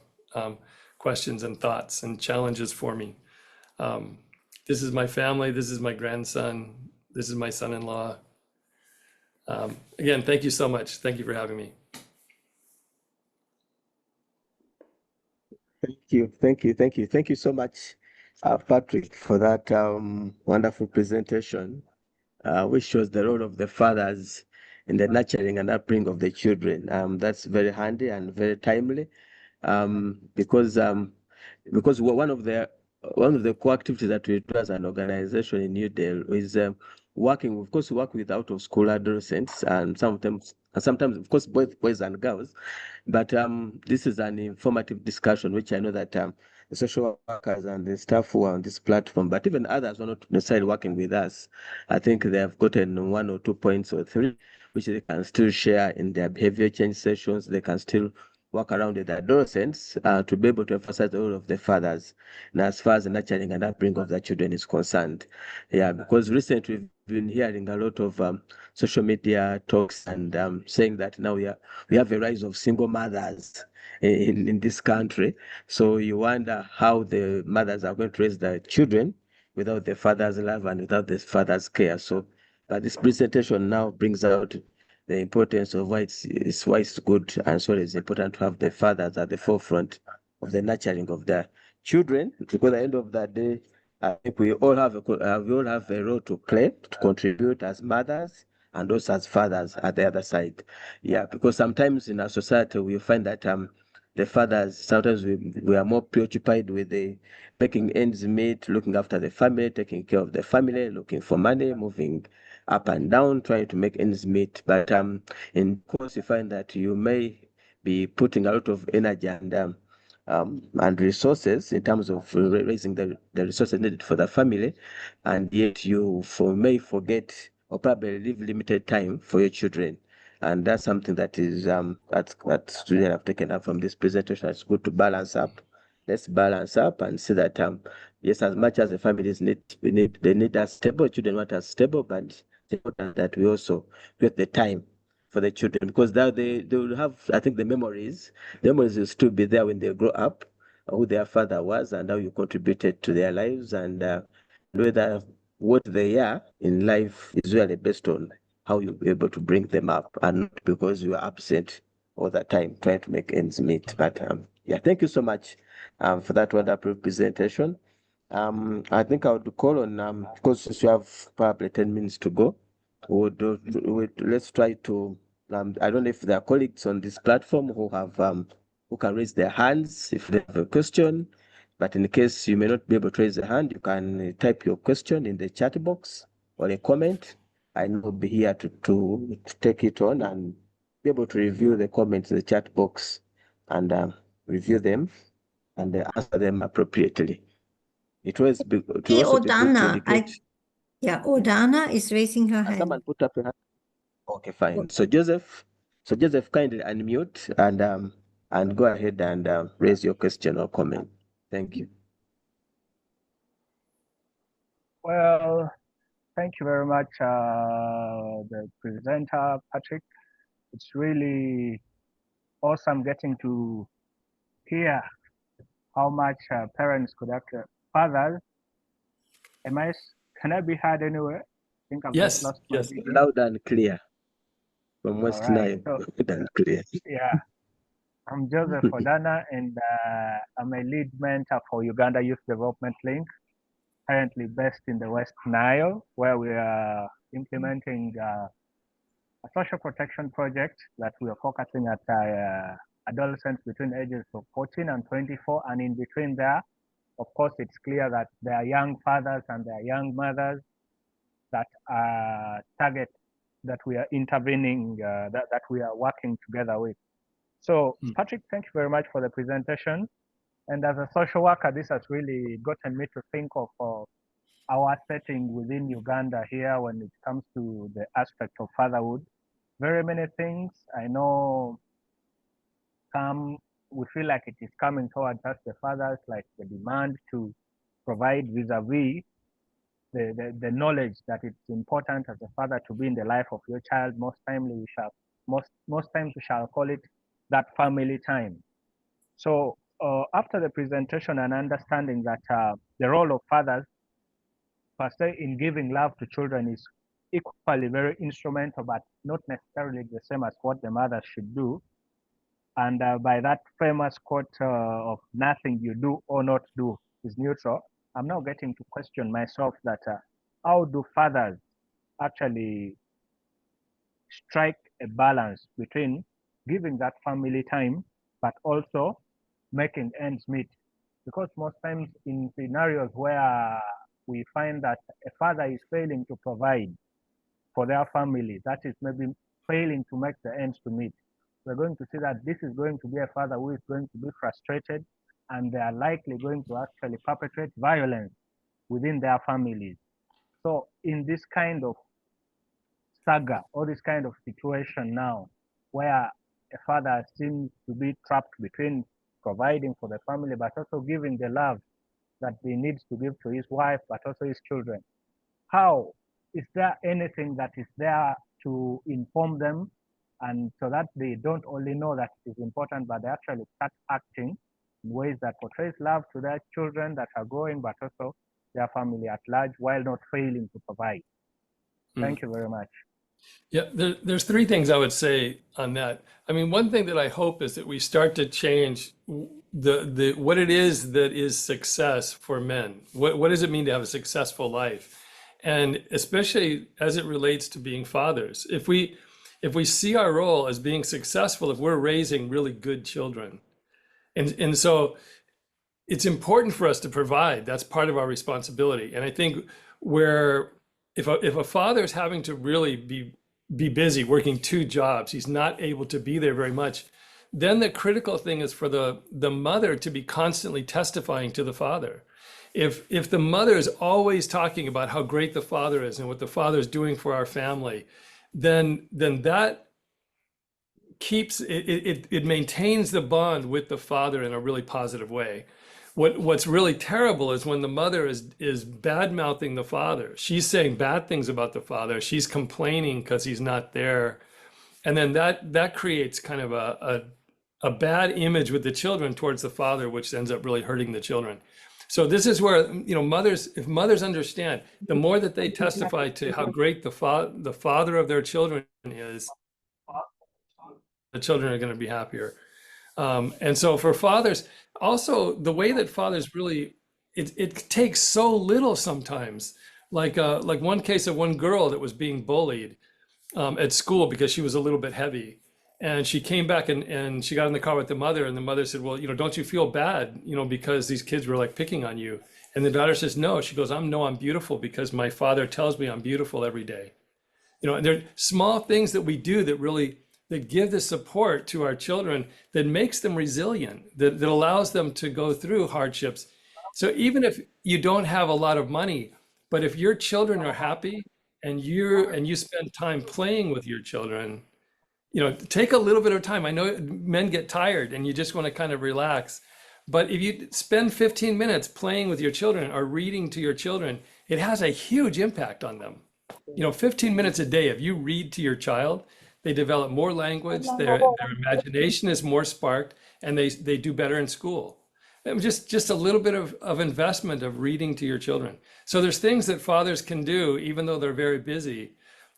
questions and thoughts and challenges for me. This is my family. This is my grandson. This is my son-in-law. Again, thank you so much. Thank you for having me. Thank you so much, Patrick, for that wonderful presentation, which shows the role of the fathers in the nurturing and upbringing of the children. That's very handy and very timely, because one of the core activities that we do as an organization in New Delhi is working. Of course, we work with out of school adolescents, and sometimes, of course, both boys and girls. But this is an informative discussion, which I know that the social workers and the staff who are on this platform, but even others who are not necessarily working with us, I think they have gotten 1 or 2 points or 3, which they can still share in their behavior change sessions. They can still work around with the adolescents to be able to emphasize the role of the fathers, and as far as the nurturing and upbringing of the children is concerned. Yeah, because recently we've been hearing a lot of social media talks and saying that now we have a rise of single mothers in this country. So you wonder how the mothers are going to raise their children without the father's love and without the father's care. So this presentation now brings out the importance of why it's good and so it's important to have the fathers at the forefront of the nurturing of their children, because at the end of the day, I think we all have a role to play, to contribute as mothers and also as fathers at the other side. Yeah, because sometimes in our society we find that the fathers, sometimes we are more preoccupied with the making ends meet, looking after the family, taking care of the family, looking for money, moving up and down, trying to make ends meet. But in course, you find that you may be putting a lot of energy and resources in terms of raising the resources needed for the family, and yet you may forget or probably leave limited time for your children. And that's something that is that students have taken up from this presentation. It's good to balance up. Let's balance up and see that yes, as much as the families need us stable, children want us stable, but it's important that we also get the time for the children, because now they will have, I think, the memories will still be there when they grow up, who their father was and how you contributed to their lives, and whether what they are in life is really based on how you'll be able to bring them up, and not because you are absent all the time trying to make ends meet. But yeah, thank you so much for that wonderful presentation. I think I would call on, because you have probably 10 minutes to go, let's try to, I don't know if there are colleagues on this platform who have who can raise their hands if they have a question, but in case you may not be able to raise a hand, you can type your question in the chat box or a comment, and we'll be here to take it on and be able to review the comments in the chat box and review them and answer them appropriately. It was to Hey, also be good to Odana, indicate. Odana is raising her hand. Someone put up your hand. Okay, fine. So Joseph, kindly unmute and go ahead and raise your question or comment. Thank you. Well, thank you very much, the presenter, Patrick. It's really awesome getting to hear how much parents could actually, fathers, can I be heard anywhere? I think I've just Yes, lost my yes. video. Loud and clear from West All right, Nile. so, Loud and clear. yeah, I'm Joseph Odana, and I'm a lead mentor for Uganda Youth Development Link, currently based in the West Nile, where we are implementing a social protection project that we are focusing at adolescents between ages of 14 and 24, and in between there, of course, it's clear that there are young fathers and there are young mothers that are target that we are intervening, that we are working together with. So, Patrick, thank you very much for the presentation. And as a social worker, this has really gotten me to think of our setting within Uganda here when it comes to the aspect of fatherhood. Very many things I know we feel like it is coming towards us, the fathers, like the demand to provide vis-a-vis the knowledge that it's important as a father to be in the life of your child. Most times we shall call it that family time. So after the presentation and understanding that the role of fathers per se in giving love to children is equally very instrumental, but not necessarily the same as what the mothers should do. And by that famous quote of nothing you do or not do is neutral, I'm now getting to question myself that how do fathers actually strike a balance between giving that family time, but also making ends meet? Because most times in scenarios where we find that a father is failing to provide for their family, that is maybe failing to make the ends to meet, we're going to see that this is going to be a father who is going to be frustrated, and they are likely going to actually perpetrate violence within their families. So in this kind of saga or this kind of situation now, where a father seems to be trapped between providing for the family, but also giving the love that he needs to give to his wife, but also his children, how is there anything that is there to inform them, and so that they don't only know that it is important, but they actually start acting in ways that portrays love to their children that are growing, but also their family at large, while not failing to provide? Thank you very much. Yeah, there's three things I would say on that. I mean, one thing that I hope is that we start to change the what it is that is success for men. What does it mean to have a successful life? And especially as it relates to being fathers. If we see our role as being successful, if we're raising really good children, and so it's important for us to provide. That's part of our responsibility. And I think if a father is having to really be busy working two jobs, he's not able to be there very much, then the critical thing is for the mother to be constantly testifying to the father. If the mother is always talking about how great the father is and what the father is doing for our family, then that keeps it maintains the bond with the father in a really positive way. What's really terrible is when the mother is bad-mouthing the father. She's saying bad things about the father. She's complaining because he's not there. And then that creates kind of a bad image with the children towards the father, which ends up really hurting the children. So this is where, if mothers understand, the more that they testify to how great the father of their children is, the children are going to be happier. And so for fathers, also the way that fathers really, it takes so little sometimes like one case of one girl that was being bullied at school because she was a little bit heavy. And she came back and she got in the car with the mother, and the mother said, well, don't you feel bad, because these kids were like picking on you? And the daughter says, no. She goes, I'm beautiful because my father tells me I'm beautiful every day. And there are small things that we do that give the support to our children that makes them resilient, that allows them to go through hardships. So even if you don't have a lot of money, but if your children are happy and you spend time playing with your children, take a little bit of time. I know men get tired and you just want to kind of relax. But if you spend 15 minutes playing with your children or reading to your children, it has a huge impact on them. 15 minutes a day, if you read to your child, they develop more language, their imagination is more sparked, and they do better in school. And just a little bit of investment of reading to your children. So there's things that fathers can do, even though they're very busy,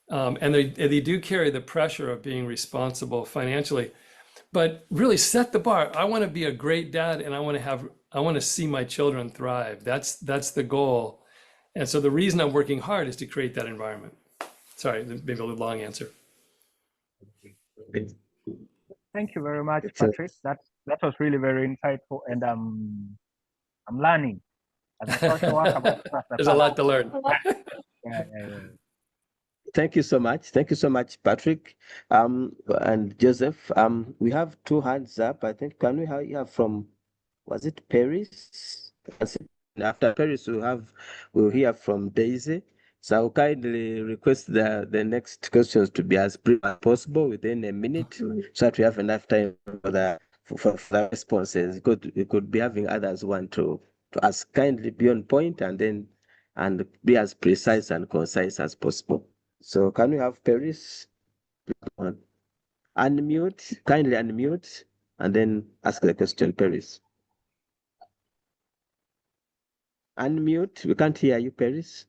and they do carry the pressure of being responsible financially. But really set the bar. I want to be a great dad, and I want to see my children thrive. That's the goal. And so the reason I'm working hard is to create that environment. Sorry, maybe a little long answer. Thank you very much, Patrick. That was really very insightful, and I'm learning as a social worker. There's a lot to learn. Yeah. Thank you so much. Thank you so much, Patrick. And Joseph. We have two hands up. I think can we have from, was it Paris? After Paris, we'll hear from Daisy. So I'll kindly request the next questions to be as brief as possible within a minute, so that we have enough time for the responses. We could be having others want to ask. Kindly be on point and be as precise and concise as possible. So can we have Paris unmute? Kindly unmute and then ask the question, Paris. Unmute. We can't hear you, Paris.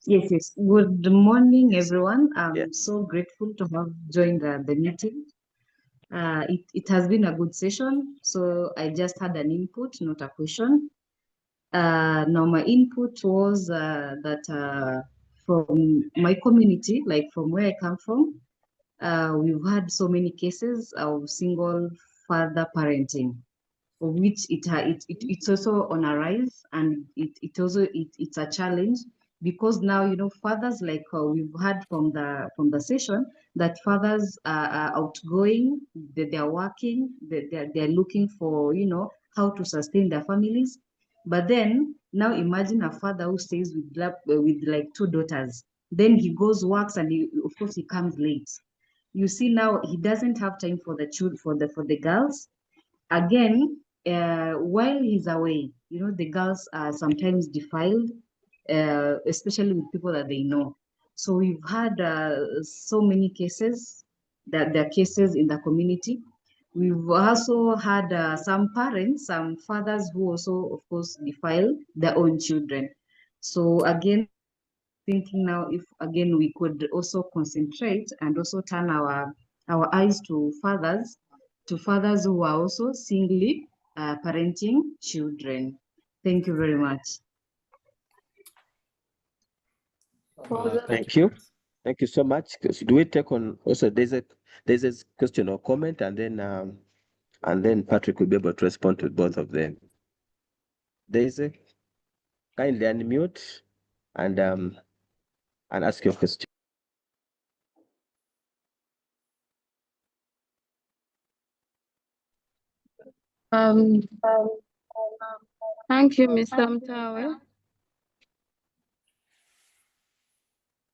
Yes. Good morning, everyone. I'm so grateful to have joined the meeting. It has been a good session. So I just had an input, not a question. Now my input was that from my community, like from where I come from, we've had so many cases of single father parenting, of which it's also on a rise, and it's a challenge, because now fathers, like we've heard from the session, that fathers are outgoing, they're working, they're looking for how to sustain their families. But then now imagine a father who stays with like two daughters, then he goes works, and of course he comes late. You see, now he doesn't have time for the children, for the girls. Again, while he's away, the girls are sometimes defiled, especially with people that they know. So we've had so many cases, that there are cases in the community. We've also had some parents, some fathers who also, of course, defile their own children. So again, thinking now, if again we could also concentrate and also turn our eyes to fathers who are also singly parenting children. Thank you very much. Thank you. Thank you so much. Do we take on also there's a question or comment, and then Patrick will be able to respond to both of them. Daisy, kindly unmute and ask your question. Thank you, Mr. Mutawe.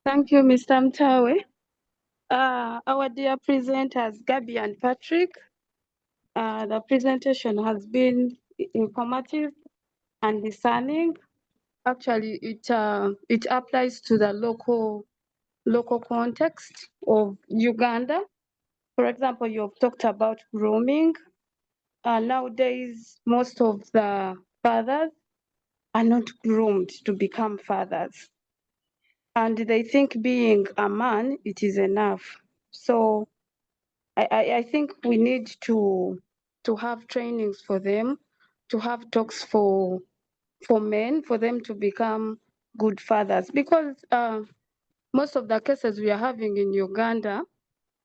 Thank you, Mr. Mutawe. Our dear presenters, Gabi and Patrick, the presentation has been informative and discerning. Actually, it applies to the local context of Uganda. For example, you've talked about grooming. Nowadays, most of the fathers are not groomed to become fathers, and they think being a man, it is enough. So I think we need to have trainings for them, to have talks for men, for them to become good fathers, because most of the cases we are having in Uganda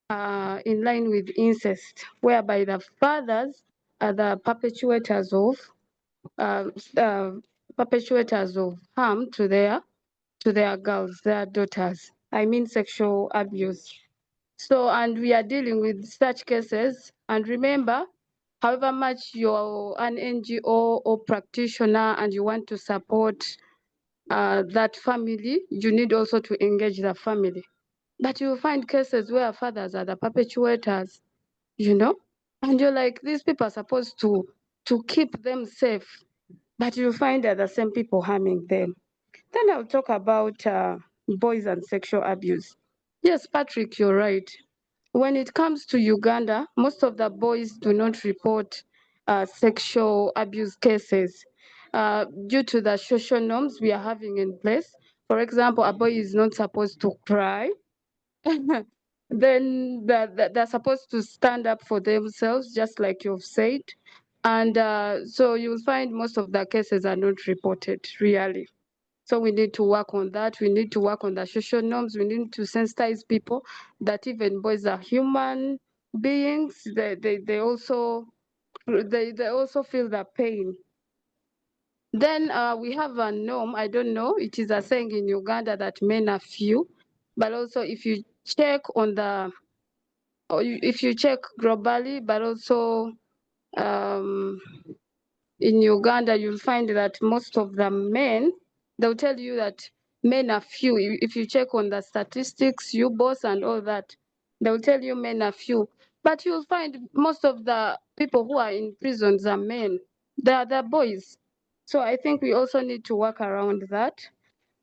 are in line with incest, whereby the fathers are the perpetuators of harm to their girls, their daughters. I mean sexual abuse. So, and we are dealing with such cases. And remember, however much you're an NGO or practitioner and you want to support that family, you need also to engage the family. But you find cases where fathers are the perpetuators, and you're like, these people are supposed to keep them safe, but you find that the same people harming them. Then I'll talk about boys and sexual abuse. Yes, Patrick, you're right. When it comes to Uganda, most of the boys do not report sexual abuse cases due to the social norms we are having in place. For example, a boy is not supposed to cry. Then they're supposed to stand up for themselves, just like you've said. And so you'll find most of the cases are not reported, really. So we need to work on that. We need to work on the social norms. We need to sensitize people that even boys are human beings. They also feel the pain. Then we have a norm. I don't know. It is a saying in Uganda that men are few, but also if you check if you check globally, but also in Uganda, you'll find that most of the men, they'll tell you that men are few. If you check on the statistics, U-Boss and all that, they'll tell you men are few. But you'll find most of the people who are in prisons are men. They're boys. So I think we also need to work around that.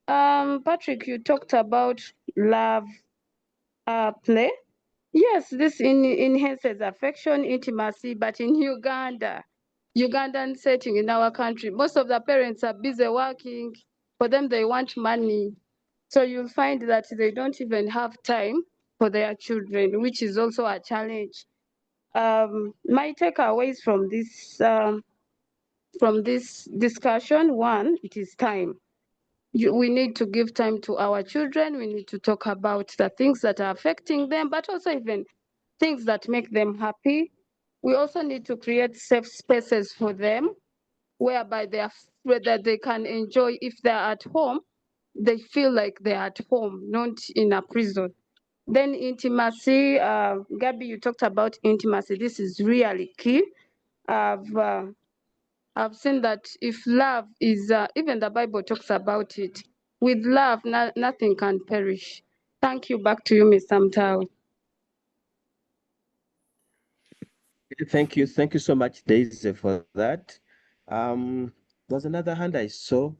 Patrick, you talked about love play. Yes, this enhances affection, intimacy, but in Ugandan setting in our country, most of the parents are busy working. For them, they want money. So you'll find that they don't even have time for their children, which is also a challenge. My takeaways from this discussion, one, it is time. We need to give time to our children. We need to talk about the things that are affecting them, but also even things that make them happy. We also need to create safe spaces for them, whereby whether they can enjoy. If they're at home, they feel like they're at home, not in a prison. Then intimacy, Gabi, you talked about intimacy. This is really key. I've seen that if love is, even the Bible talks about it. With love, nothing can perish. Thank you. Back to you, Mr. Mutawe. Thank you so much, Daisy, for that. There's another hand I saw.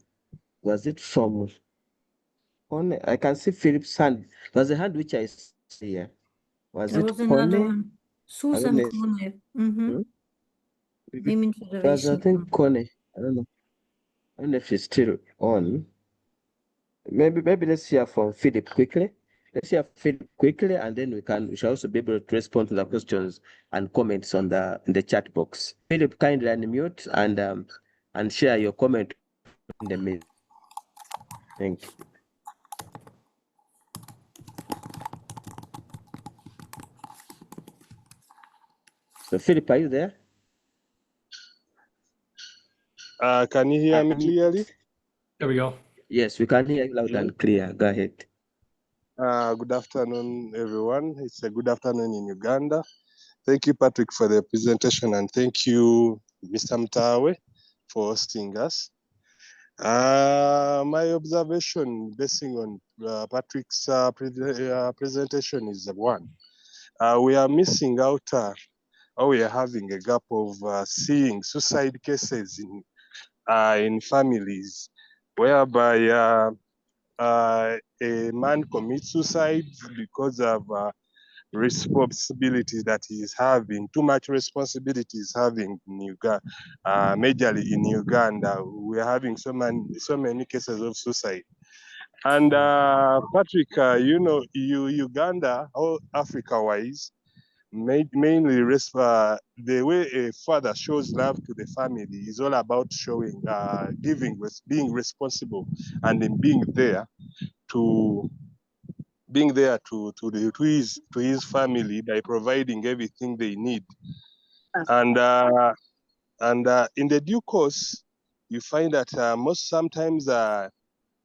Was it from Kone? I can see Philip's hand. There's a hand which I see here. Was There it was another Kone? one. Susan Kone. Women Was I Federation. think Kone. I don't know. I don't know if it's still on. Maybe let's hear from Philip quickly. Let's hear Philip quickly, and then we shall also be able to respond to the questions and comments in the chat box. Philip, kindly unmute and share your comment in the meeting. Thank you. So Philip, are you there? Can you hear me clearly? There we go. Yes, we can hear you loud and clear. Go ahead. Good afternoon, everyone. It's a good afternoon in Uganda. Thank you, Patrick, for the presentation, and thank you, Mr. Mutawe, for hosting us. My observation, basing on Patrick's presentation, is one. We are missing out, or we are having a gap of seeing suicide cases in families, whereby a man commits suicide because of responsibilities that he is having, too much responsibilities having in Uganda, majorly in Uganda. We are having so many cases of suicide. And Patrick, Uganda, or Africa-wise, mainly the way a father shows love to the family is all about showing, being responsible, and in being there to his family by providing everything they need. And in the due course, you find that sometimes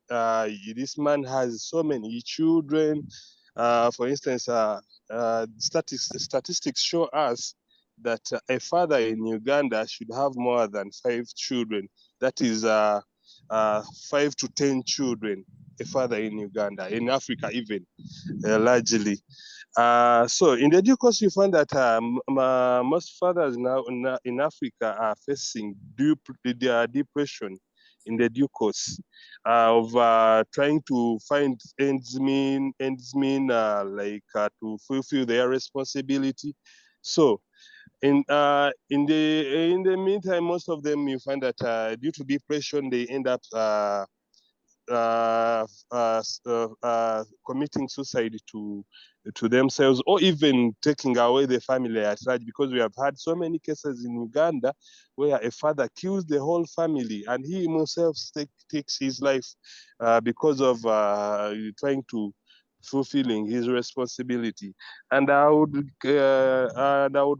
this man has so many children. For instance, statistics show us that a father in Uganda should have more than 5 children. That is 5 to 10 children, a father in Uganda, in Africa even, largely. So in the due course, you find that most fathers now in Africa are facing depression in the due course of trying to find ends mean, to fulfill their responsibility. So in the meantime, most of them, you find that due to depression, they end up committing suicide to themselves, or even taking away the family at large, because we have had so many cases in Uganda where a father kills the whole family and he himself takes his life because of trying to fulfilling his responsibility. And I would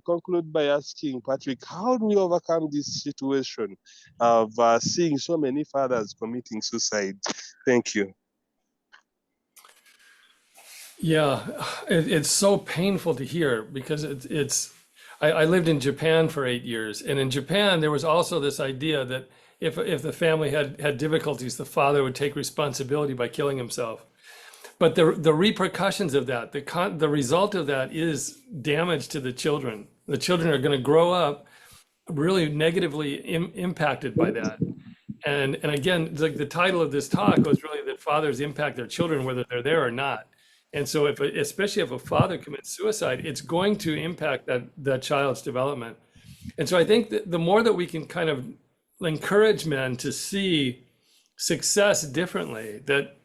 conclude by asking Patrick, how do we overcome this situation of seeing so many fathers committing suicide? Thank you. Yeah, it's so painful to hear, because I lived in Japan for 8 years, and in Japan there was also this idea that if the family had difficulties, the father would take responsibility by killing himself. But the repercussions of that, the result of that is damage to the children. The children are going to grow up really negatively impacted by that. And again, the title of this talk was really that fathers impact their children, whether they're there or not. And so especially if a father commits suicide, it's going to impact that child's development. And so I think that the more that we can kind of encourage men to see success differently, that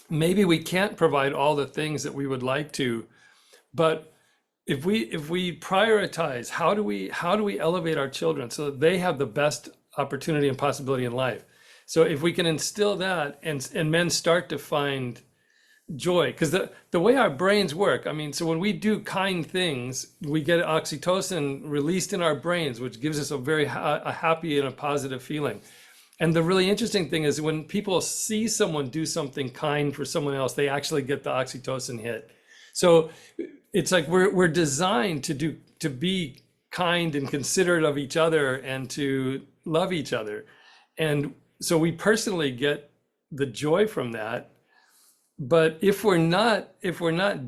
maybe we can't provide all the things that we would like to, but if we prioritize, how do we elevate our children so that they have the best opportunity and possibility in life? So if we can instill that, and men start to find joy, because the way our brains work, I mean, so when we do kind things, we get oxytocin released in our brains, which gives us a very happy and a positive feeling. And the really interesting thing is when people see someone do something kind for someone else, they actually get the oxytocin hit. So it's like we're designed to be kind and considerate of each other and to love each other. And so we personally get the joy from that. But if we're not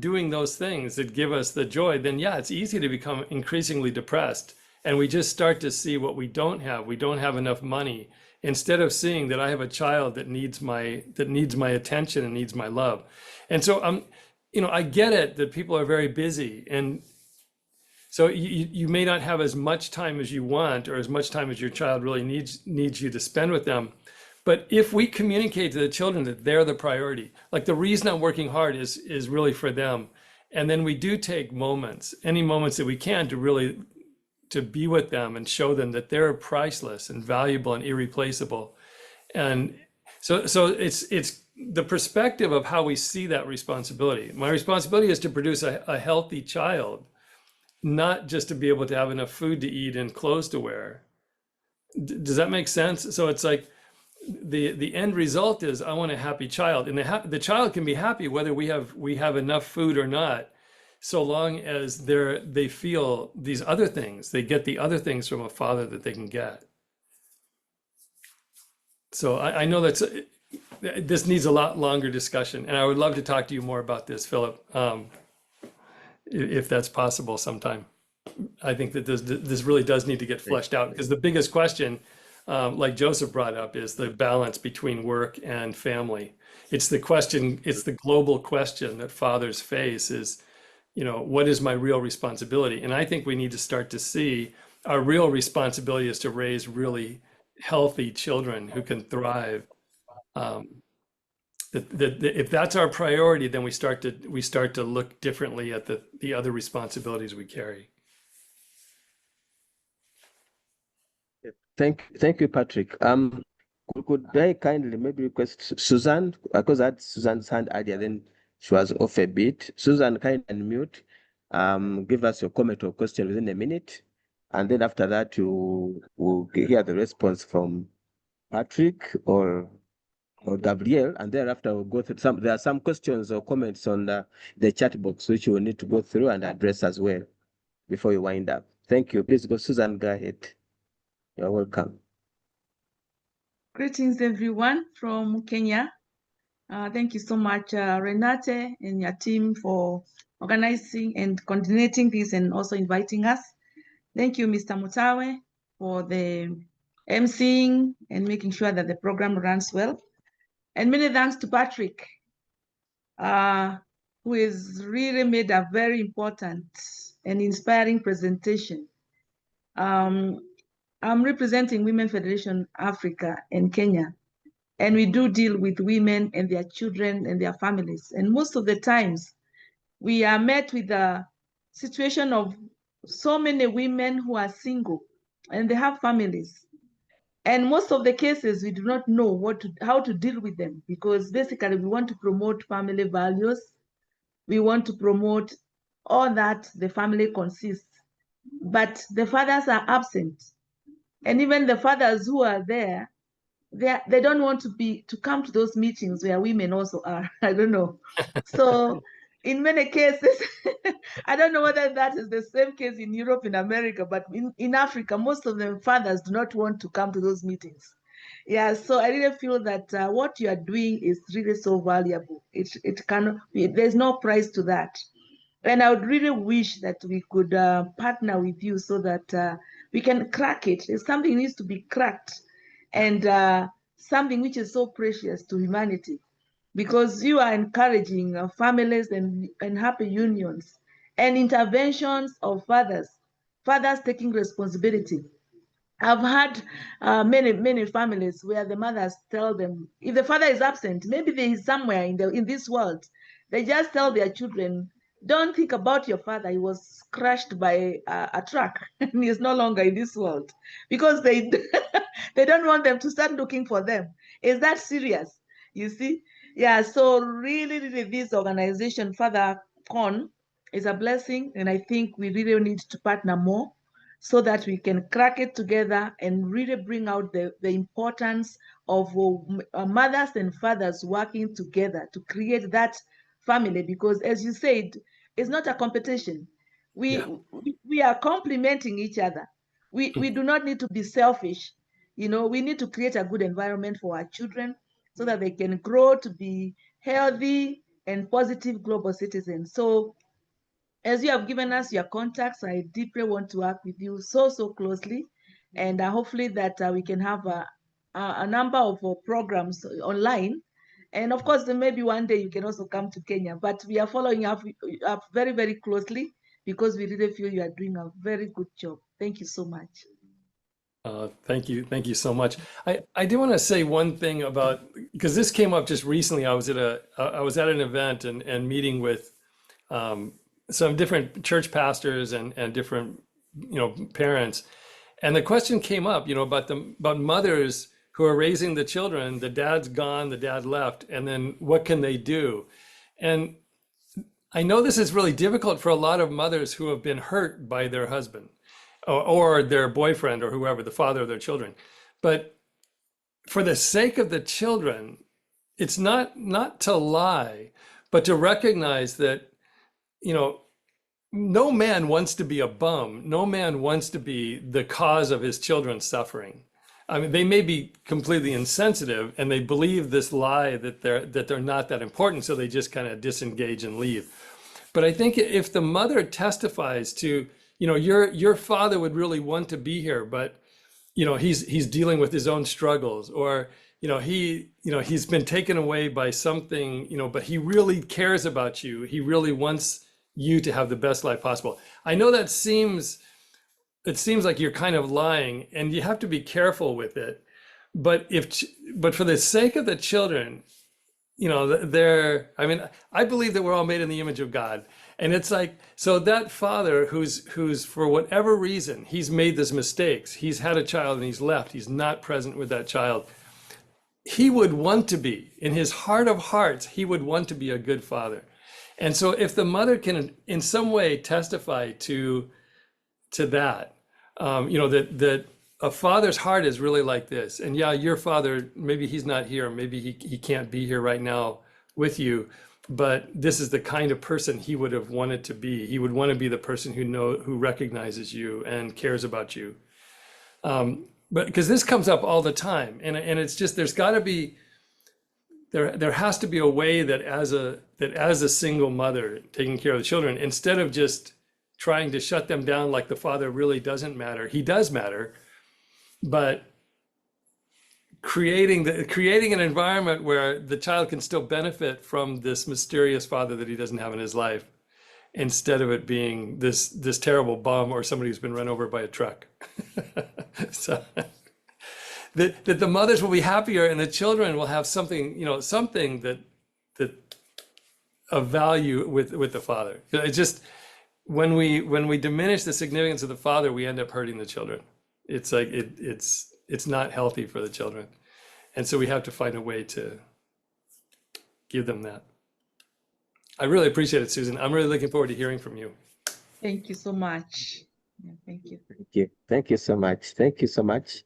doing those things that give us the joy, then yeah, it's easy to become increasingly depressed. And we just start to see what we don't have. We don't have enough money, instead of seeing that I have a child that needs my attention and needs my love. And so I get it that people are very busy, and so you may not have as much time as you want, or as much time as your child really needs you to spend with them. But if we communicate to the children that they're the priority, like the reason I'm working hard is really for them. And then we do take moments, any moments that we can, to be with them and show them that they're priceless and valuable and irreplaceable. And so it's the perspective of how we see that responsibility. My responsibility is to produce a healthy child, not just to be able to have enough food to eat and clothes to wear. Does that make sense? So it's like, the end result is I want a happy child, and the child can be happy whether we have enough food or not, so long as they feel these other things, they get the other things from a father that they can get. So I know this needs a lot longer discussion, and I would love to talk to you more about this, Philip, if that's possible sometime. I think that this really does need to get fleshed out, because the biggest question, like Joseph brought up, is the balance between work and family. It's the global question that fathers face is, what is my real responsibility? And I think we need to start to see our real responsibility is to raise really healthy children who can thrive, that if that's our priority, then we start to look differently at the other responsibilities we carry. Thank you, Patrick. Could I kindly maybe request Susan, because I had Susan's hand earlier, then she was off a bit. Susan, kindly unmute. Give us your comment or question within a minute, and then after that you will hear the response from Patrick or Gabriel, and thereafter we'll go through some. There are some questions or comments on the chat box which you will need to go through and address as well before you wind up. Thank you. Please go, Susan. Go ahead. You're welcome. Greetings, everyone from Kenya. Thank you so much, Renate and your team, for organizing and coordinating this and also inviting us. Thank you, Mr. Mutawe, for the emceeing and making sure that the program runs well. And many thanks to Patrick, who has really made a very important and inspiring presentation. I'm representing Women Federation Africa in Kenya, and we do deal with women and their children and their families. And most of the times, we are met with a situation of so many women who are single and they have families. And most of the cases, we do not know how to deal with them, because basically we want to promote family values. We want to promote all that the family consists, but the fathers are absent. And even the fathers who are there, they don't want to come to those meetings where women also are. I don't know. So in many cases, I don't know whether that is the same case in Europe, in America, but in Africa, most of the fathers do not want to come to those meetings. Yeah, so I really feel that what you are doing is really so valuable. There's no price to that. And I would really wish that we could partner with you so that we can crack it. It's something that needs to be cracked, and something which is so precious to humanity, because you are encouraging families and happy unions and interventions of fathers taking responsibility. I've had many families where the mothers tell them, if the father is absent, maybe they is somewhere in this world, they just tell their children, don't think about your father. He was crushed by a truck and he is no longer in this world, because they they don't want them to start looking for them. Is that serious? You see? Yeah, so really this organization, Father Con, is a blessing, and I think we really need to partner more so that we can crack it together and really bring out the importance of mothers and fathers working together to create that family. Because as you said, it's not a competition. We are complementing each other. We do not need to be selfish. You know, we need to create a good environment for our children so that they can grow to be healthy and positive global citizens. So as you have given us your contacts, I deeply want to work with you so closely, and hopefully that we can have a number of programs online. And of course, then maybe one day you can also come to Kenya, but we are following up very closely, because we really feel you are doing a very good job. Thank you so much. Thank you so much. I do want to say one thing about, because this came up just recently. I was at an event and meeting with some different church pastors and different parents, and the question came up about mothers who are raising the children. The dad's gone, the dad left, and then what can they do? And I know this is really difficult for a lot of mothers who have been hurt by their husband or their boyfriend or whoever, the father of their children. But for the sake of the children, it's not to lie, but to recognize that, no man wants to be a bum. No man wants to be the cause of his children's suffering. I mean, they may be completely insensitive and they believe this lie that they're not that important, so they just kind of disengage and leave. But I think if the mother testifies to, your father would really want to be here, but he's dealing with his own struggles, or he's been taken away by something, but he really cares about you. He really wants you to have the best life possible. I know it seems like you're kind of lying, and you have to be careful with it. But for the sake of the children, you know, they're, I mean, I believe that we're all made in the image of God. And it's like, so that father who's for whatever reason, he's made these mistakes. He's had a child and he's left. He's not present with that child. He would want to be, in his heart of hearts, he would want to be a good father. And so if the mother can in some way testify to that, you know, that a father's heart is really like this. And yeah, your father, maybe he's not here, maybe he can't be here right now with you, but this is the kind of person he would have wanted to be. He would want to be the person who recognizes you and cares about you. But because this comes up all the time, and it's just, there's got to be, there has to be a way that as a single mother taking care of the children, instead of just trying to shut them down like the father really doesn't matter, he does matter, but creating an environment where the child can still benefit from this mysterious father that he doesn't have in his life, instead of it being this terrible bum or somebody who's been run over by a truck. So that the mothers will be happier and the children will have something, you know, something that of value with the father. It's just, when we diminish the significance of the father, we end up hurting the children. It's like it's not healthy for the children. And so we have to find a way to give them that. I really appreciate it, Susan. I'm really looking forward to hearing from you. Thank you so much. Yeah, thank you. Thank you. Thank you so much. Thank you so much.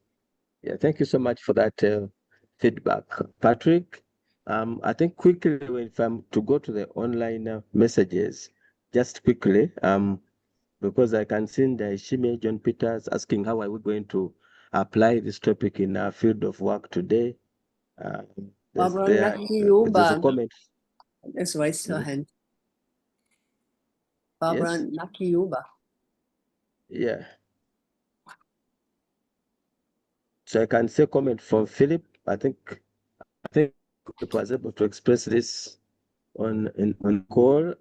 Yeah, thank you so much for that feedback, Patrick. I think quickly, if I'm to go to the online messages, just quickly, because I can see the Shime John Peters asking how are we going to apply this topic in our field of work today. There's a comment. Let's raise her hand. Barbara Nakiyuba. Yeah. So I can say comment from Philip. I think it was able to express this on call.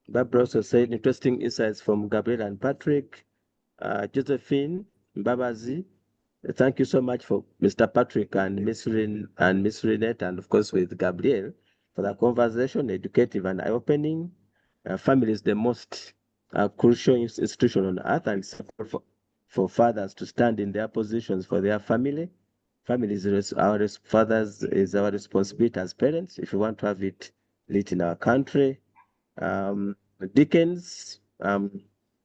Barbara also said interesting insights from Gabriel and Patrick. Josephine Babazi, thank you so much for Mr. Patrick and Miss Renate, and of course with Gabriel for the conversation, educative and eye-opening. Family is the most crucial institution on earth, and for fathers to stand in their positions for their family. Family is our fathers is our responsibility as parents if we want to have it lit in our country. Dickens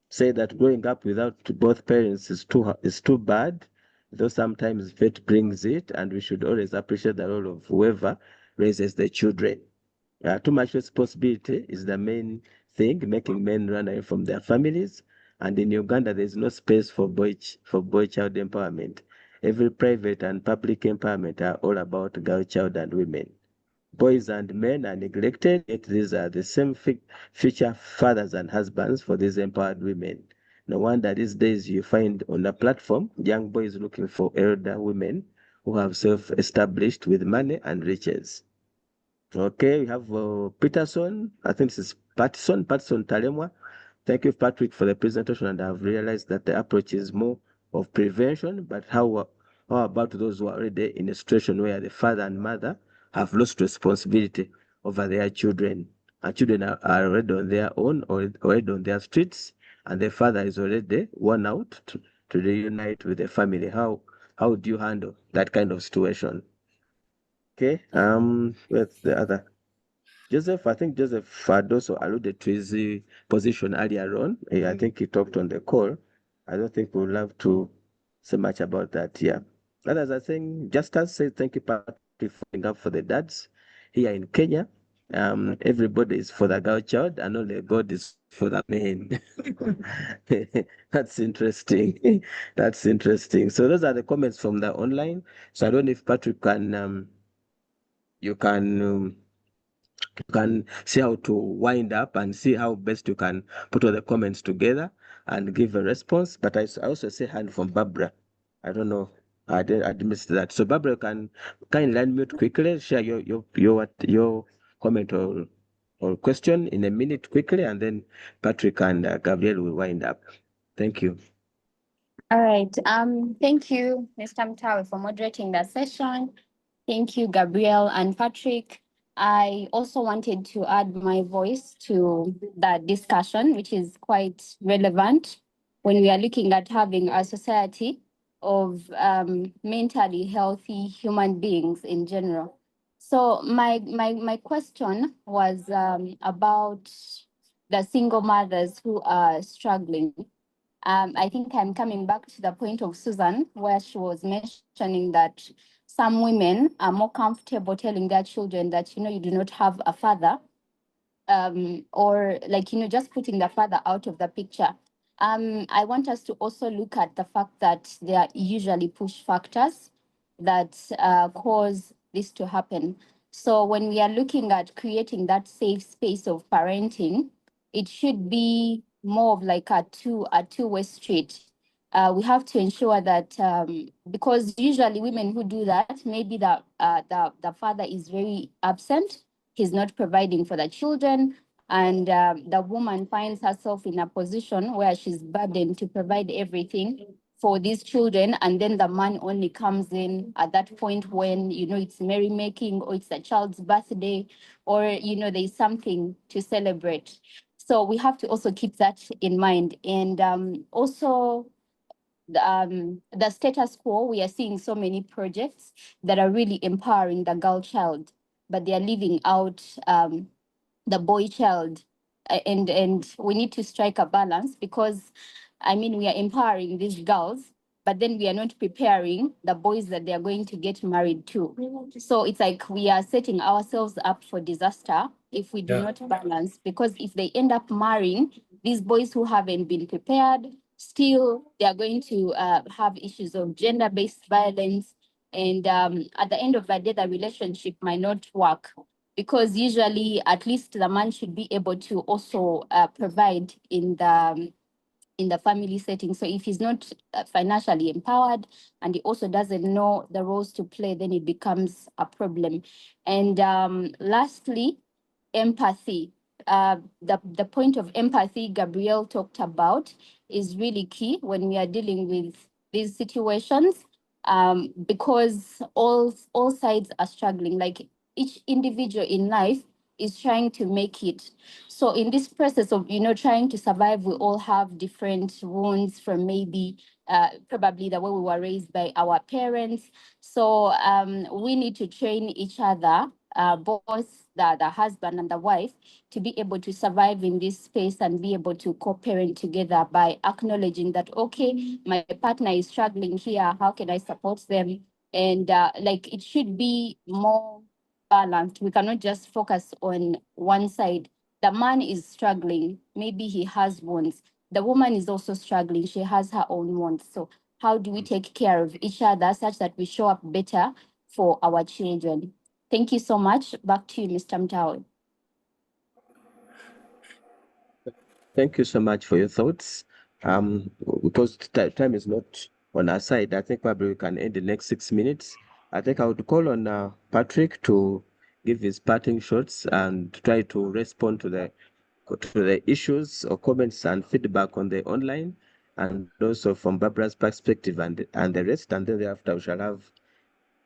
say that growing up without both parents is too bad, though sometimes fate brings it, and we should always appreciate the role of whoever raises the children. Too much responsibility is the main thing, making men run away from their families. And in Uganda, there is no space for boy child empowerment. Every private and public empowerment are all about girl child and women. Boys and men are neglected, yet these are the same future fathers and husbands for these empowered women. No wonder these days you find on a platform young boys looking for elder women who have self-established with money and riches. Okay, we have Peterson. I think this is Patterson Talemwa. Thank you, Patrick, for the presentation, and I've realized that the approach is more of prevention, but how about those who are already in a situation where the father and mother have lost responsibility over their children, and children are already on their own or already on their streets, and the father is already worn out to reunite with the family? How do you handle that kind of situation? Okay, what's the other? Joseph, I think Joseph had also alluded to his position earlier on. I think he talked on the call. I don't think we'll have to say much about that here. Others are saying, Justus says, thank you, Patrick, for putting up for the dads here in Kenya. Everybody is for the girl child, and only God is for the man. That's interesting. That's interesting. So those are the comments from the online. So I don't know if Patrick can, you can see how to wind up and see how best you can put all the comments together and give a response. But I also see hand from Barbara. I don't know. I missed that. So Barbara, you can kindly unmute quickly, share your comment or question in a minute quickly, and then Patrick and Gabriel will wind up. Thank you. All right. Thank you, Mr. Mutawe, for moderating the session. Thank you, Gabrielle and Patrick. I also wanted to add my voice to that discussion, which is quite relevant when we are looking at having a society of mentally healthy human beings in general. So my question was about the single mothers who are struggling. I think I'm coming back to the point of Susan, where she was mentioning that some women are more comfortable telling their children that, you do not have a father, or like, just putting the father out of the picture. I want us to also look at the fact that there are usually push factors that cause this to happen. So when we are looking at creating that safe space of parenting, it should be more of like a two-way street. We have to ensure that because usually women who do that, maybe the father is very absent, he's not providing for the children, and the woman finds herself in a position where she's burdened to provide everything for these children, and then the man only comes in at that point when it's merrymaking, or it's a child's birthday, or there's something to celebrate. So we have to also keep that in mind. And also the status quo, we are seeing so many projects that are really empowering the girl child, but they are leaving out the boy child. And we need to strike a balance, because we are empowering these girls, but then we are not preparing the boys that they are going to get married to. So it's like we are setting ourselves up for disaster if we do not balance, because if they end up marrying these boys who haven't been prepared, still they are going to have issues of gender-based violence. And at the end of the day, the relationship might not work, because usually at least the man should be able to also provide in the family setting. So if he's not financially empowered and he also doesn't know the roles to play, then it becomes a problem. And lastly, empathy. The point of empathy Gabrielle talked about is really key when we are dealing with these situations, because all sides are struggling. Like, each individual in life is trying to make it. So in this process of trying to survive, we all have different wounds from maybe probably the way we were raised by our parents. So we need to train each other, both the husband and the wife, to be able to survive in this space and be able to co-parent together by acknowledging that, okay, my partner is struggling here, how can I support them? And like, it should be more balanced. We cannot just focus on one side. The man is struggling, maybe he has wounds. The woman is also struggling, she has her own wounds. So how do we take care of each other such that we show up better for our children? Thank you so much. Back to you, Mr. Mutawe. Thank you so much for your thoughts. Because time is not on our side, I think probably we can end the next 6 minutes. I think I would call on Patrick to give his parting shots and try to respond to the issues or comments and feedback on the online, and also from Barbara's perspective and the rest. And then thereafter we shall have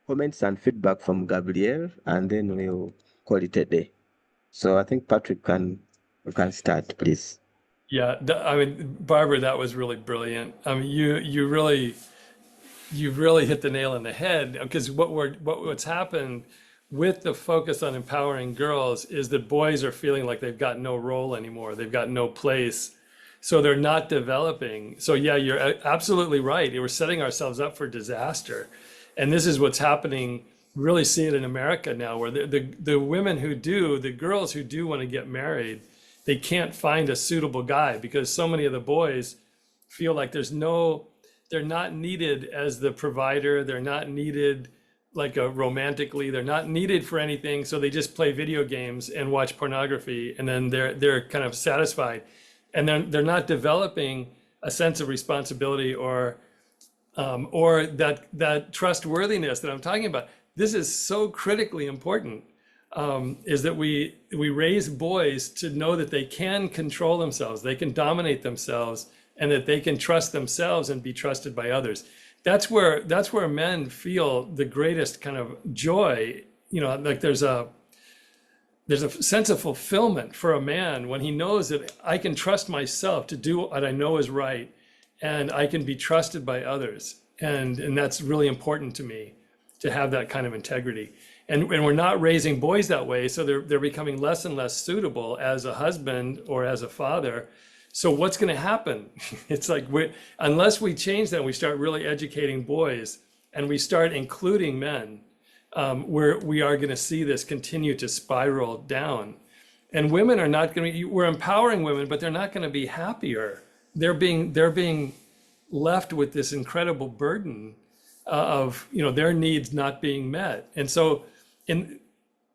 comments and feedback from Gabrielle, and then we'll call it a day. So I think Patrick you can start, please. Yeah, Barbara, that was really brilliant. You've really hit the nail on the head, because what's happened with the focus on empowering girls is that boys are feeling like they've got no role anymore. They've got no place. So they're not developing. So yeah, you're absolutely right. We're setting ourselves up for disaster. And this is what's happening. Really see it in America now, where the women the girls who do want to get married, they can't find a suitable guy, because so many of the boys feel like they're not needed as the provider. They're not needed like romantically. They're not needed for anything. So they just play video games and watch pornography, and then they're kind of satisfied. And then they're not developing a sense of responsibility or that trustworthiness that I'm talking about. This is so critically important, is that we raise boys to know that they can control themselves, they can dominate themselves, and that they can trust themselves and be trusted by others. that's where men feel the greatest kind of joy. You know, like there's a sense of fulfillment for a man when he knows that I can trust myself to do what I know is right, and I can be trusted by others. And that's really important to me, to have that kind of integrity. And we're not raising boys that way, so they're becoming less and less suitable as a husband or as a father. So what's going to happen? It's like unless we change that, we start really educating boys and we start including men, we are going to see this continue to spiral down. And women are not going to, we're empowering women, but they're not going to be happier. They're being left with this incredible burden of, you know, their needs not being met. And so in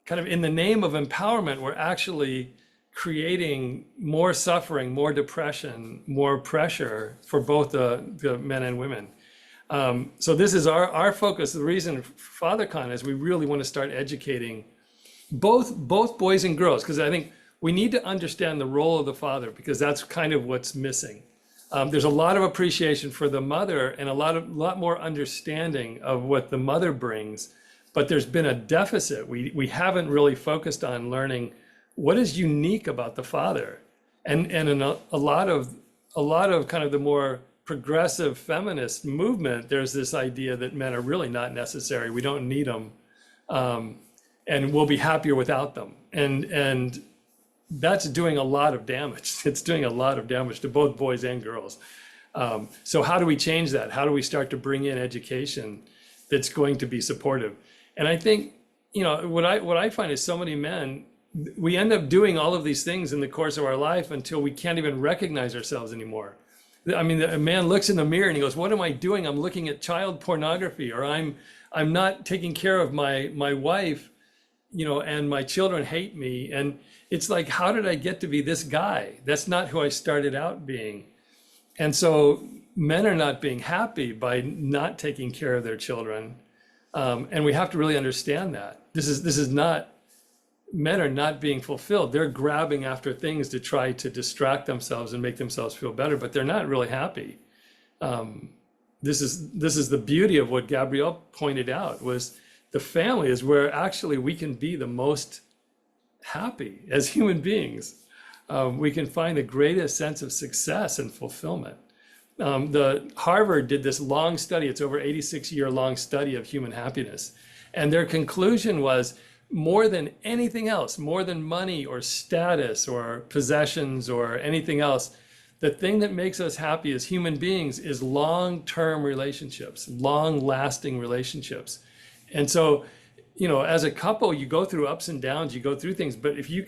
the name of empowerment, we're actually creating more suffering, more depression, more pressure for both the men and women. So this is our focus. The reason FatherCon is we really want to start educating both boys and girls, because I think we need to understand the role of the father, because that's kind of what's missing. There's a lot of appreciation for the mother and a lot more understanding of what the mother brings, but there's been a deficit. We haven't really focused on learning what is unique about the father, and in a lot of kind of the more progressive feminist movement, there's this idea that men are really not necessary. We don't need them, and we'll be happier without them. And that's doing a lot of damage. It's doing a lot of damage to both boys and girls. So how do we change that? How do we start to bring in education that's going to be supportive? And I think, you know, what I find is so many men, we end up doing all of these things in the course of our life until we can't even recognize ourselves anymore. I mean, a man looks in the mirror and he goes, what am I doing? I'm looking at child pornography, or I'm not taking care of my wife, you know, and my children hate me. And it's like, how did I get to be this guy? That's not who I started out being. And so men are not being happy by not taking care of their children. And we have to really understand that. This is not, men are not being fulfilled. They're grabbing after things to try to distract themselves and make themselves feel better, but they're not really happy. This is the beauty of what Gabrielle pointed out, was the family is where actually we can be the most happy as human beings. We can find the greatest sense of success and fulfillment. The Harvard did this long study. It's over 86-year long study of human happiness. And their conclusion was, more than anything else, more than money or status or possessions or anything else, the thing that makes us happy as human beings is long-term relationships, long-lasting relationships. And so, you know, as a couple, you go through ups and downs, you go through things, but if you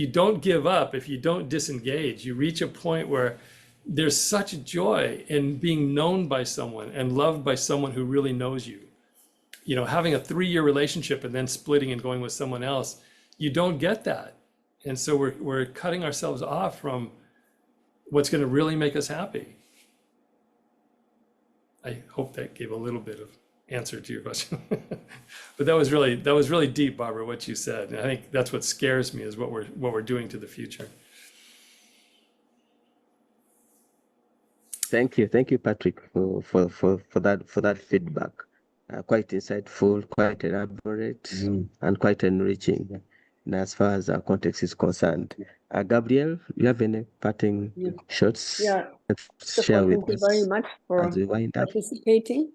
don't give up, if you don't disengage, you reach a point where there's such joy in being known by someone and loved by someone who really knows you. You know, having a 3-year relationship and then splitting and going with someone else, you don't get that. And so we're cutting ourselves off from what's going to really make us happy. I hope that gave a little bit of answer to your question. But that was really deep, Barbara, what you said. And I think that's what scares me, is what we're doing to the future. Thank you, Patrick, for that feedback. Quite insightful, quite elaborate, and quite enriching, and as far as our context is concerned. Gabrielle, you have any parting shots? Yeah. Share with us. Thank you very much for as we wind up. participating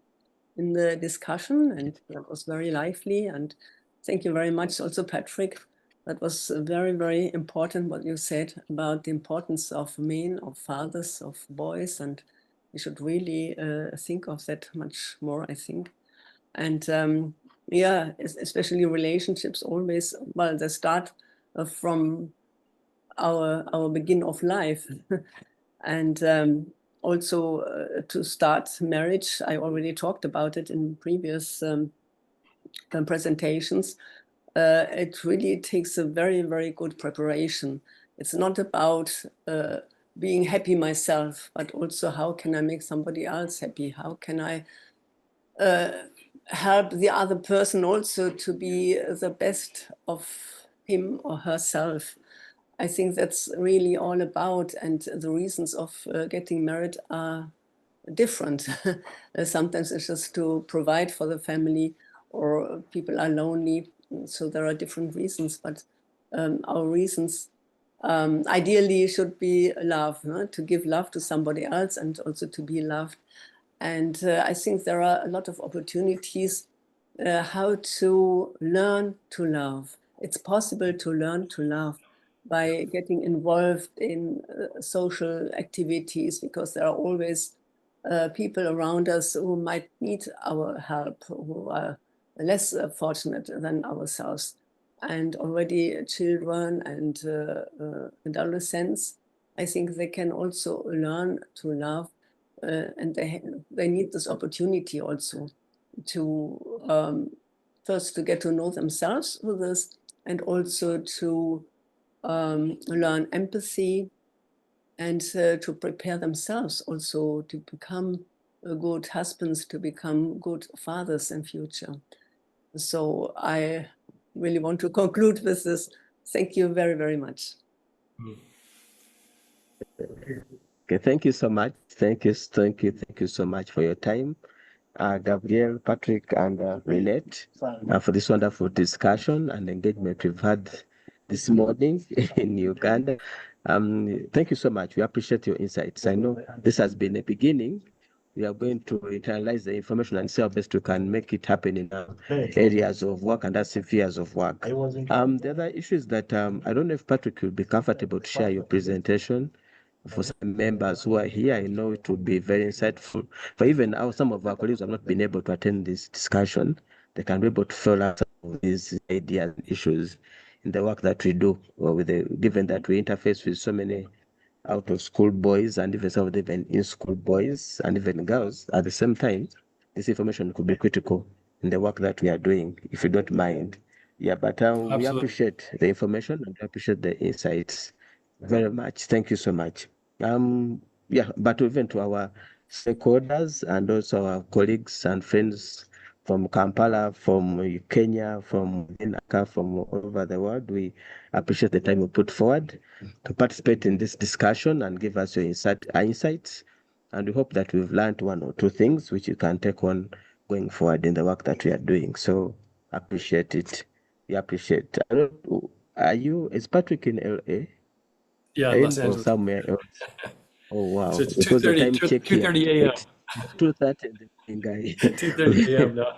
in the discussion, and that was very lively. And thank you very much also, Patrick. That was very, very important what you said about the importance of men, of fathers, of boys, and we should really think of that much more, I think. And yeah, especially relationships always, well, they start from our beginning of life. And also to start marriage, I already talked about it in previous presentations. It really takes a very, very good preparation. It's not about being happy myself, but also how can I make somebody else happy? How can I help the other person also to be the best of him or herself? I think that's really all about, and the reasons of getting married are different. Sometimes it's just to provide for the family, or people are lonely. So there are different reasons, but our reasons ideally should be love, to give love to somebody else and also to be loved. And I think there are a lot of opportunities how to learn to love. It's possible to learn to love by getting involved in social activities, because there are always people around us who might need our help, who are less fortunate than ourselves. And already children and adolescents, I think they can also learn to love, and they need this opportunity also to first to get to know themselves with this, and also to learn empathy, and to prepare themselves also to become good husbands, to become good fathers in future. So I really want to conclude with this. Thank you very, very much. Okay, thank you so much. Thank you so much for your time, Gabriel, Patrick, and Renate, for this wonderful discussion and engagement we've had this morning in Uganda. Thank you so much. We appreciate your insights. I know this has been a beginning. We are going to internalize the information and see how best we can make it happen in our areas of work and our spheres of work. The other issue is that I don't know if Patrick will be comfortable to share your presentation. For some members who are here, I know it would be very insightful. For even some of our colleagues who have not been able to attend this discussion, they can be able to fill out some of these ideas and issues in the work that we do, or given that we interface with so many out of school boys and even some of them even in school boys and even girls at the same time. This information could be critical in the work that we are doing, if you don't mind. Yeah, but we appreciate the information and we appreciate the insights very much. Thank you so much. Yeah, but even to our stakeholders and also our colleagues and friends from Kampala, from Kenya, from Accra, from all over the world, we appreciate the time you put forward to participate in this discussion and give us your insights. And we hope that we've learned one or two things which you can take on going forward in the work that we are doing. So appreciate it. We appreciate. Is Patrick in LA? Yeah, in Los Angeles. Or somewhere else? Oh, wow. So it's Because the time 2:30 check here, 2:30 a.m. it's 2:30 in the morning, guy. 2:30 a.m. now.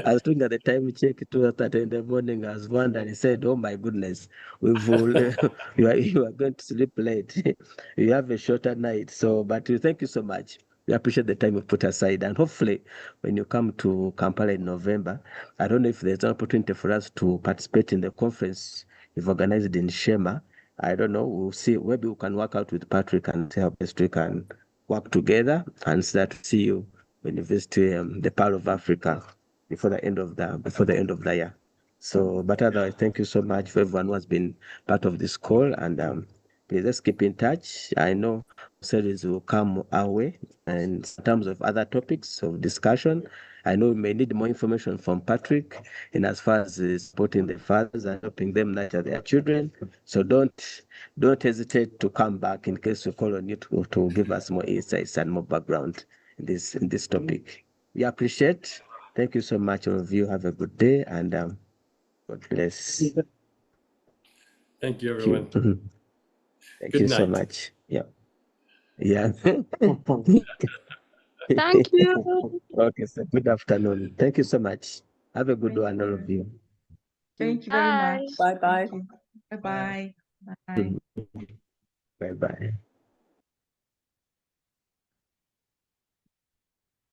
I was looking at the time check, 2:30 in the morning. I was wondering, I said, oh my goodness, you are going to sleep late. You have a shorter night. So, but thank you so much. We appreciate the time you put aside. And hopefully, when you come to Kampala in November, I don't know if there's an opportunity for us to participate in the conference you've organized in Shema. I don't know. We'll see. Maybe we can work out with Patrick and see how best we can work together and start to see you when you visit the Pearl of Africa before the end of the year. So, but otherwise, thank you so much for everyone who has been part of this call, and please let's keep in touch. I know series will come our way, and in terms of other topics of discussion, I know we may need more information from Patrick in as far as supporting the fathers and helping them nurture their children. So don't hesitate to come back in case we call on you to give us more insights and more background in this topic. We appreciate. Thank you so much, all of you. Have a good day, and God bless. Thank you, everyone. Thank Good you night. so much. Yeah. Yeah. Thank you. Okay, so good afternoon. Thank you so much. Have a good one, all of you. Thank you very Bye. much. Bye-bye. Bye-bye. Bye. Bye-bye.